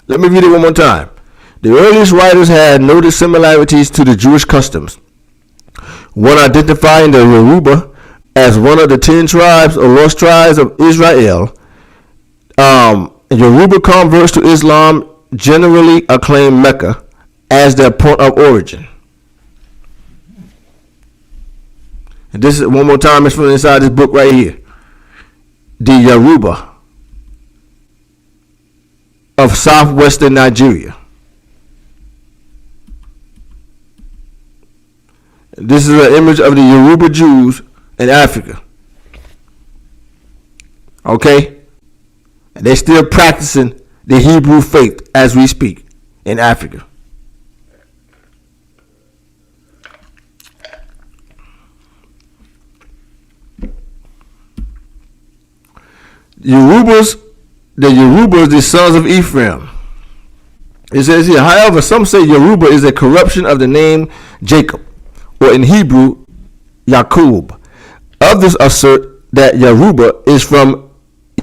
Let me read it one more time. The earliest writers had noted similarities to the Jewish customs, one identifying the Yoruba as one of the 10 tribes or lost tribes of Israel. Yoruba converts to Islam generally acclaim Mecca as their point of origin. And this is one more time. It's from inside this book right here. The Yoruba of southwestern Nigeria. This is an image of the Yoruba Jews in Africa. Okay? And they're still practicing the Hebrew faith as we speak in Africa. The Yorubas, the sons of Ephraim. It says here, however, some say Yoruba is a corruption of the name Jacob, or in Hebrew, Yaqub. Others assert that Yoruba is from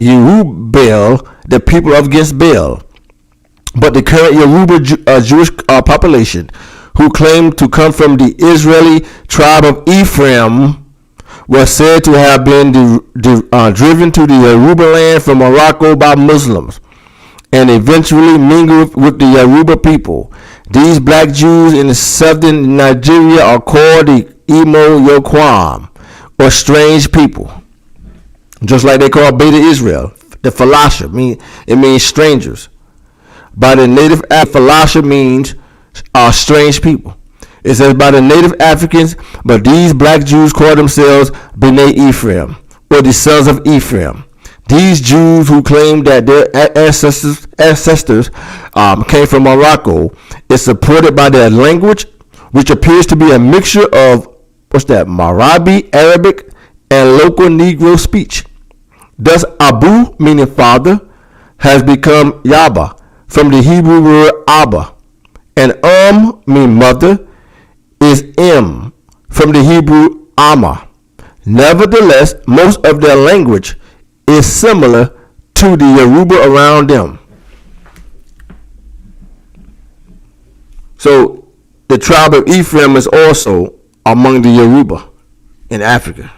Yerubbaal, the people of against Baal. But the current Yoruba Jewish population, who claim to come from the Israeli tribe of Ephraim, was said to have been driven to the Yoruba land from Morocco by Muslims and eventually mingled with the Yoruba people. These black Jews in southern Nigeria are called the Imo Yokwam, or strange people. Just like they call Beta Israel, the Falasha, it means strangers. By the native Falasha means strange people. It says by the native Africans, but these black Jews call themselves B'nai Ephraim, or the sons of Ephraim. These Jews who claim that their ancestors came from Morocco is supported by their language, which appears to be a mixture of Marabi, Arabic, and local Negro speech. Thus, Abu, meaning father, has become Yaba, from the Hebrew word Abba, and meaning mother, is from the Hebrew Amma. Nevertheless, most of their language is similar to the Yoruba around them. So the tribe of Ephraim is also among the Yoruba in Africa.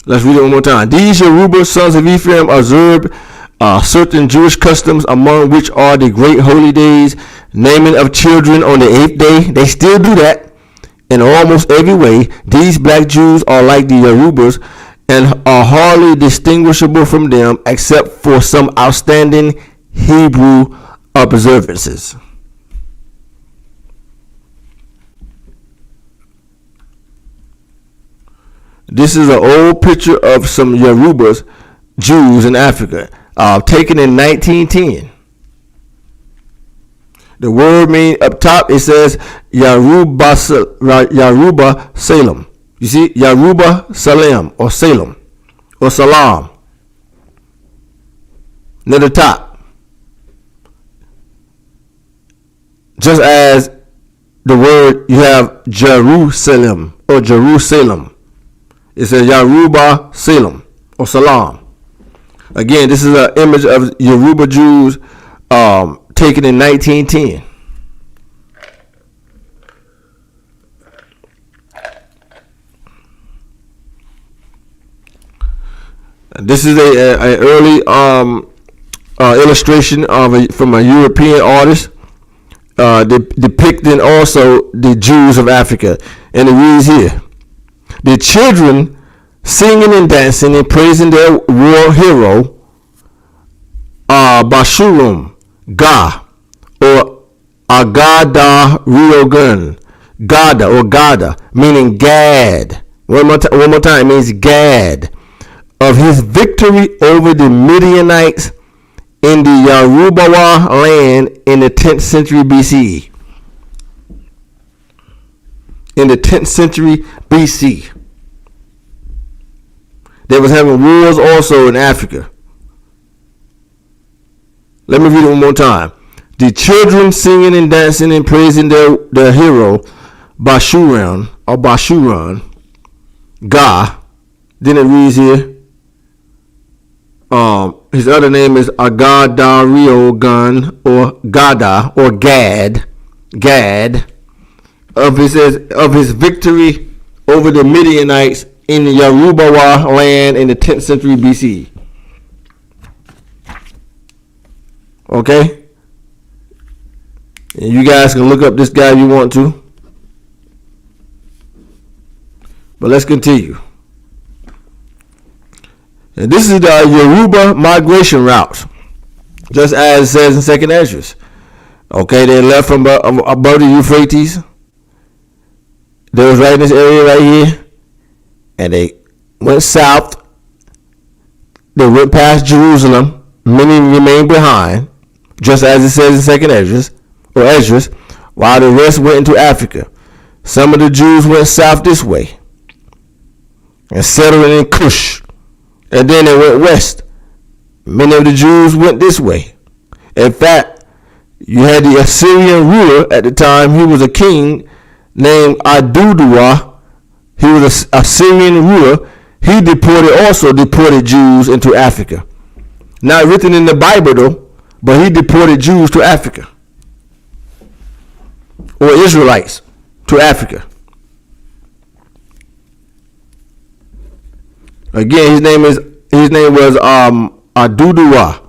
Let's read it one more time. These Yoruba sons of Ephraim observed certain Jewish customs, among which are the great holy days, naming of children on the 8th day. They still do that In almost every way, these black Jews are like the Yorubas and are hardly distinguishable from them except for some outstanding Hebrew observances. This is an old picture of some Yorubas, Jews in Africa, taken in 1910. The word mean up top, it says Yaruba Salem. You see, Yaruba Salem or Salem or Salam. Near the top. Just as the word you have Jerusalem or Jerusalem. It says Yaruba Salem or Salam. Again, this is an image of Yoruba Jews taken in 1910. This is a early illustration of from a European artist depicting also the Jews of Africa, and it reads here: the children singing and dancing and praising their war hero Bashurum Ga or Agada Riogun, Gada or Gada, meaning Gad. One more time, it means Gad, of his victory over the Midianites in the Yarubawa land in the 10th century BCE. In the 10th century BC. They was having wars also in Africa. Let me read it one more time. The children singing and dancing and praising their hero, Bashuran, or Bashuran, Ga. Then it reads here, his other name is Agadariogun or Gada or Gad, of his victory over the Midianites in the Yarubawa land in the 10th century BC. Okay? And you guys can look up this guy if you want to. But let's continue. And this is the Yoruba migration route, just as it says in Second Esdras. Okay, they left from above the Euphrates. They was right in this area right here, and they went south. They went past Jerusalem. Many remained behind, just as it says in Second Esdras, while the rest went into Africa. Some of the Jews went south this way and settled in Cush. And then they went west. Many of the Jews went this way. In fact, you had the Assyrian ruler at the time. He was a king named Aduduwa. He was an Assyrian ruler. He also deported Jews into Africa. Not written in the Bible though, but he deported Jews to Africa. Or Israelites to Africa. Again, his name was Aduduwa.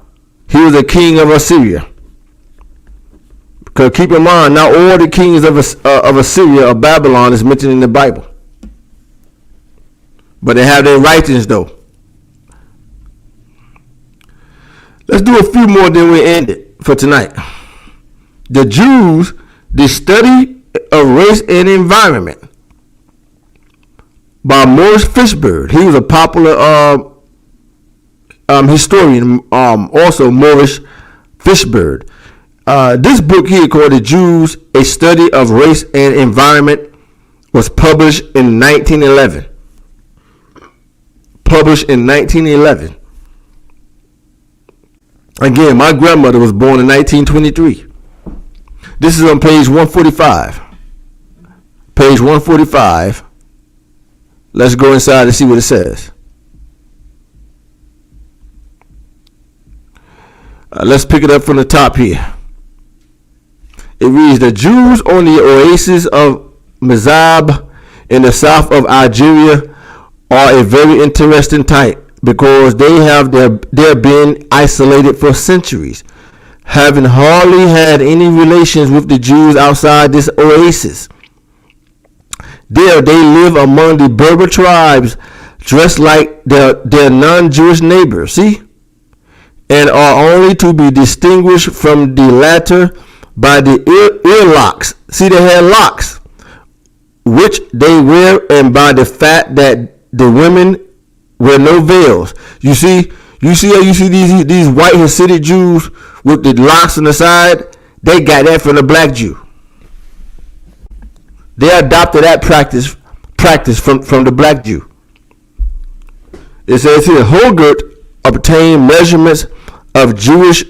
He was a king of Assyria. Because keep in mind, not all the kings of Assyria or Babylon is mentioned in the Bible. But they have their writings though. Let's do a few more, then we end it for tonight. The Jews, the study of race and environment, by Maurice Fishburne. He was a popular historian, also Maurice Fishburne. This book here called The Jews, A Study of Race and Environment was published in 1911. Again, my grandmother was born in 1923. This is on page 145. Page 145. Let's go inside and see what it says. Let's pick it up from the top here. It reads, the Jews on the oasis of Mizab in the south of Algeria are a very interesting type because they have been isolated for centuries, having hardly had any relations with the Jews outside this oasis. There they live among the Berber tribes, dressed like their non-Jewish neighbors. See? And are only to be distinguished from the latter by the ear locks. See, they had locks, which they wear, and by the fact that the women wear no veils. You see these white Hasidic Jews with the locks on the side. They got that from the black Jew. They adopted that practice from the black Jew. It says here, Hogert obtained measurements of Jewish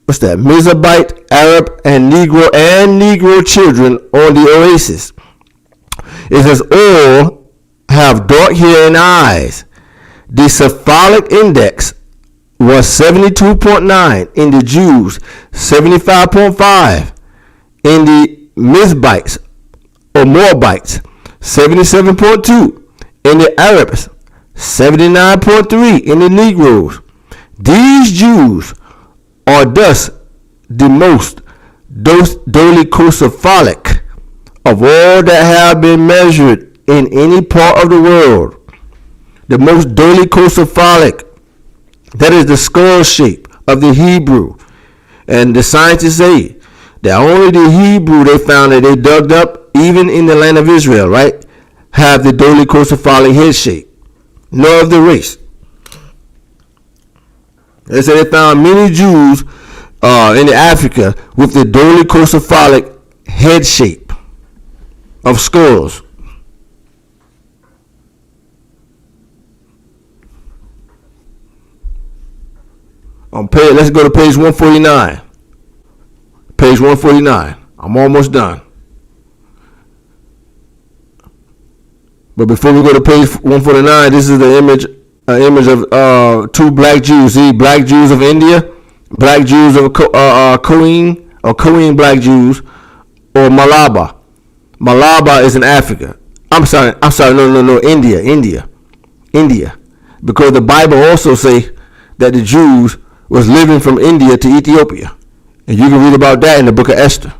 Mizabite, Arab, and Negro children on the oasis. It says all have dark hair and eyes. The cephalic index was 72.9 in the Jews, 75.5 in the Mizbites or Moabites, 77.2 in the Arabs, 79.3 in the Negroes. These Jews are thus the most dolichocephalic of all that have been measured in any part of the world. The most dolichocephalic, that is the skull shape of the Hebrew. And the scientists say that only the Hebrew they found that they dug up, even in the land of Israel, right, have the dolichocephalic head shape. No other race. They said they found many Jews in Africa with the dolichocephalic head shape of skulls. Let's go to page 149. Page 149. I'm almost done. But before we go to page 149, this is the image of two black Jews. See, black Jews of India, black Jews of Korean black Jews, or Malaba. Malaba is in Africa. I'm sorry. No. India. Because the Bible also say that the Jews was living from India to Ethiopia. And you can read about that in the book of Esther.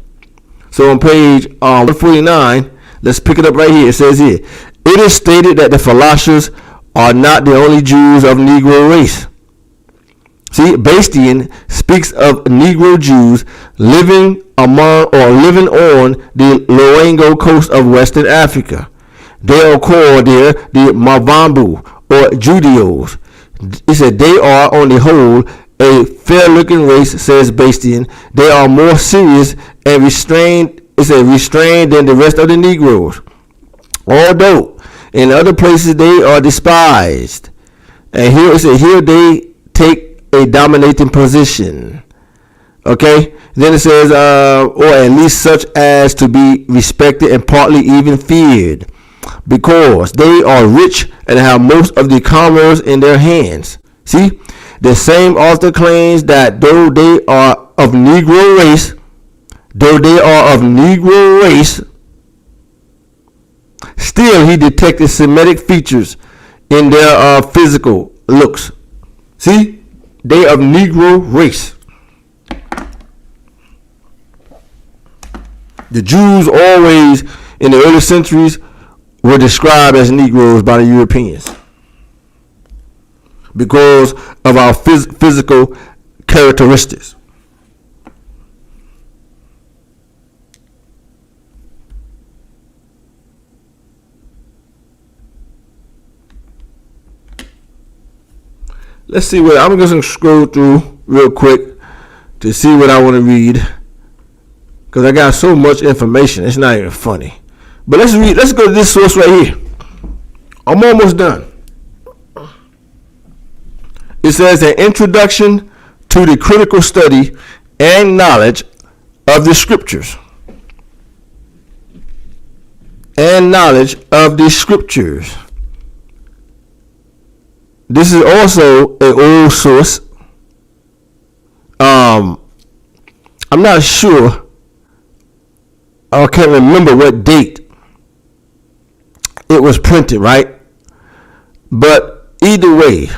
So on page 149, let's pick it up right here. It says here, it is stated that the Falashas are not the only Jews of Negro race. See, Bastian speaks of Negro Jews living among or living on the Loango coast of Western Africa. They are called there the Mavambu or Judeos. It said they are on the whole a fair-looking race, says Bastian. They are more serious and restrained. It's restrained than the rest of the Negroes. Although in other places they are despised, and here they take a dominating position. Okay, then it says, or at least such as to be respected and partly even feared, because they are rich and have most of the commerce in their hands. See, the same author claims that though they are of Negro race, still he detected Semitic features in their physical looks. See, they of Negro race. The Jews always in the early centuries were described as Negroes by the Europeans because of our physical characteristics. Let's see what I'm just gonna scroll through real quick to see what I want to read, because I got so much information it's not even funny. But let's go to this source right here. I'm almost done. It says an introduction to the critical study and knowledge of the scriptures. This is also an old source. I'm not sure. I can't remember what date it was printed, right? But either way,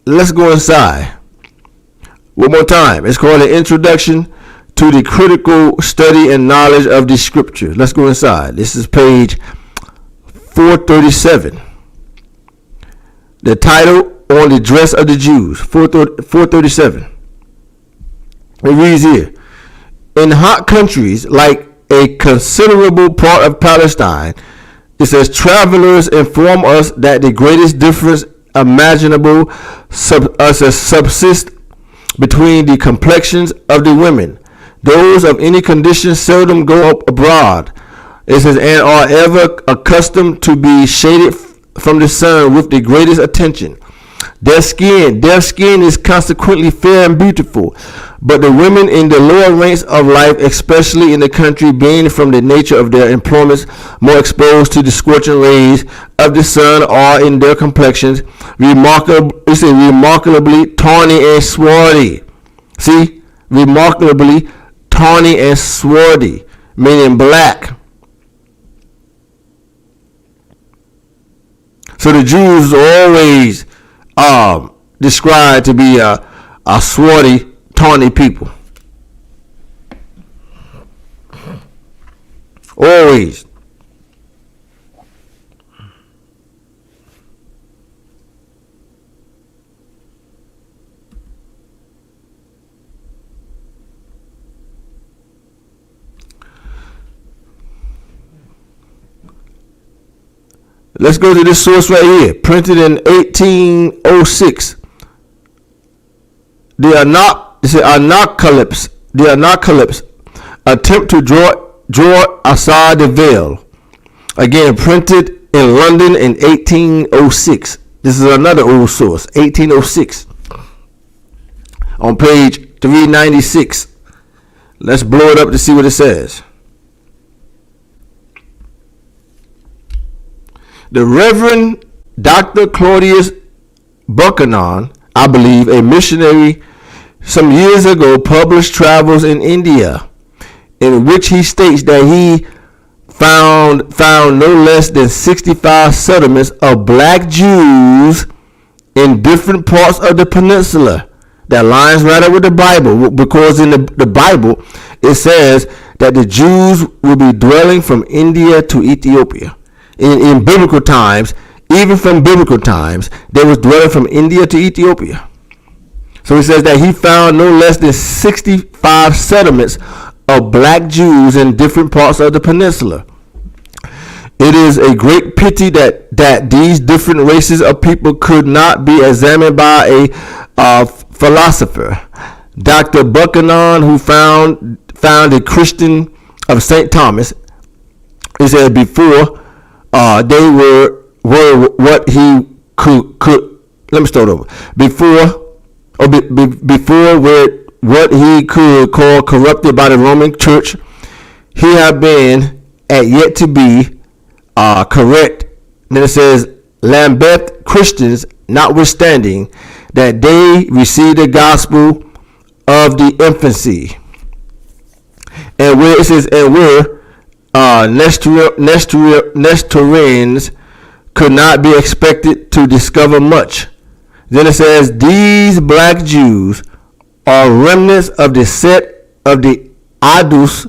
let's go inside. One more time. It's called an introduction to the critical study and knowledge of the scriptures. Let's go inside. This is page 437. The title on the dress of the Jews, 437. It reads here, in hot countries like a considerable part of Palestine, it says, travelers inform us that the greatest difference imaginable subsists between the complexions of the women. Those of any condition seldom go up abroad. It says, and are ever accustomed to be shaded from the sun with the greatest attention. Their skin is consequently fair and beautiful, but the women in the lower ranks of life, especially in the country, being from the nature of their employments more exposed to the scorching rays of the sun, are in their complexions remarkably tawny and swarthy. See, remarkably tawny and swarthy, meaning black. So the Jews are always described to be a swarthy, tawny people. Always. Let's go to this source right here, printed in 1806. The Anacalypse attempt to draw aside the veil. Again, printed in London in 1806. This is another old source, 1806. On page 396. Let's blow it up to see what it says. The Reverend Dr. Claudius Buchanan, I believe, a missionary some years ago, published travels in India, in which he states that he found no less than 65 settlements of black Jews in different parts of the peninsula. That lines right up with the Bible, because in the Bible it says that the Jews will be dwelling from India to Ethiopia. In biblical times, even from biblical times, they was dwelling from India to Ethiopia. So he says that he found no less than 65 settlements of black Jews in different parts of the peninsula. It is a great pity that these different races of people could not be examined by a philosopher. Dr. Buchanan, who found a Christian of St. Thomas, he said before they were what he could. Let me start over. Before what he could call corrupted by the Roman Church, he had been and yet to be correct. Then it says, Lambeth Christians, notwithstanding that they received the gospel of the infancy, and where it says, and where Nestorians could not be expected to discover much. Then it says, these black Jews are remnants of the set of the Adus,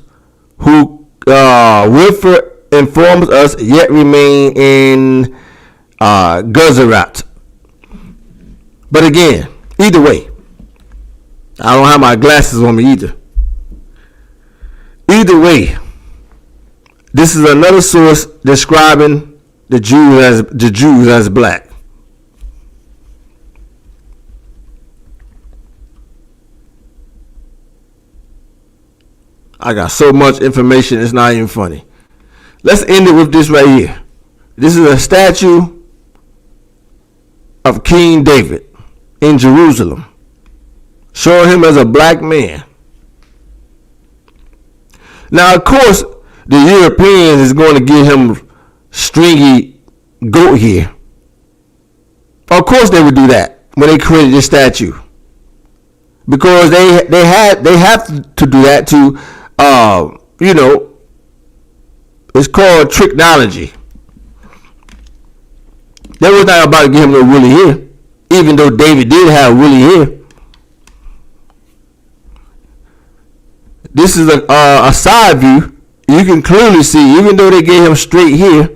who Wilford informs us yet remain in Gujarat. But again, either way, I don't have my glasses on me either. Either way, this is another source describing the Jews as black. I got so much information, it's not even funny. Let's end it with this right here. This is a statue of King David in Jerusalem, showing him as a black man. Now, of course, the Europeans is going to give him stringy goat hair. Of course, they would do that when they created this statue, because they have to do that to, it's called tricknology. They was not about to give him no woolly hair, even though David did have woolly hair. This is a side view. You can clearly see, even though they gave him straight here,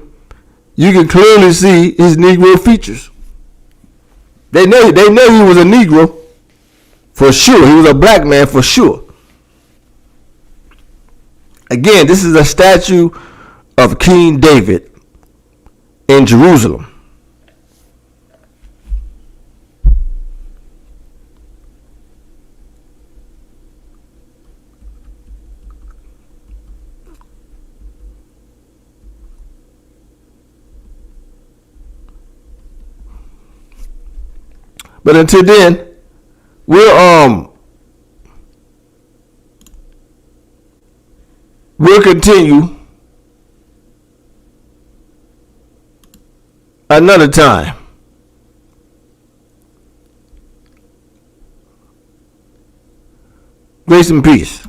you can clearly see his Negro features. They know he was a Negro for sure. He was a black man for sure. Again, this is a statue of King David in Jerusalem. But until then, we'll continue another time. Grace and peace.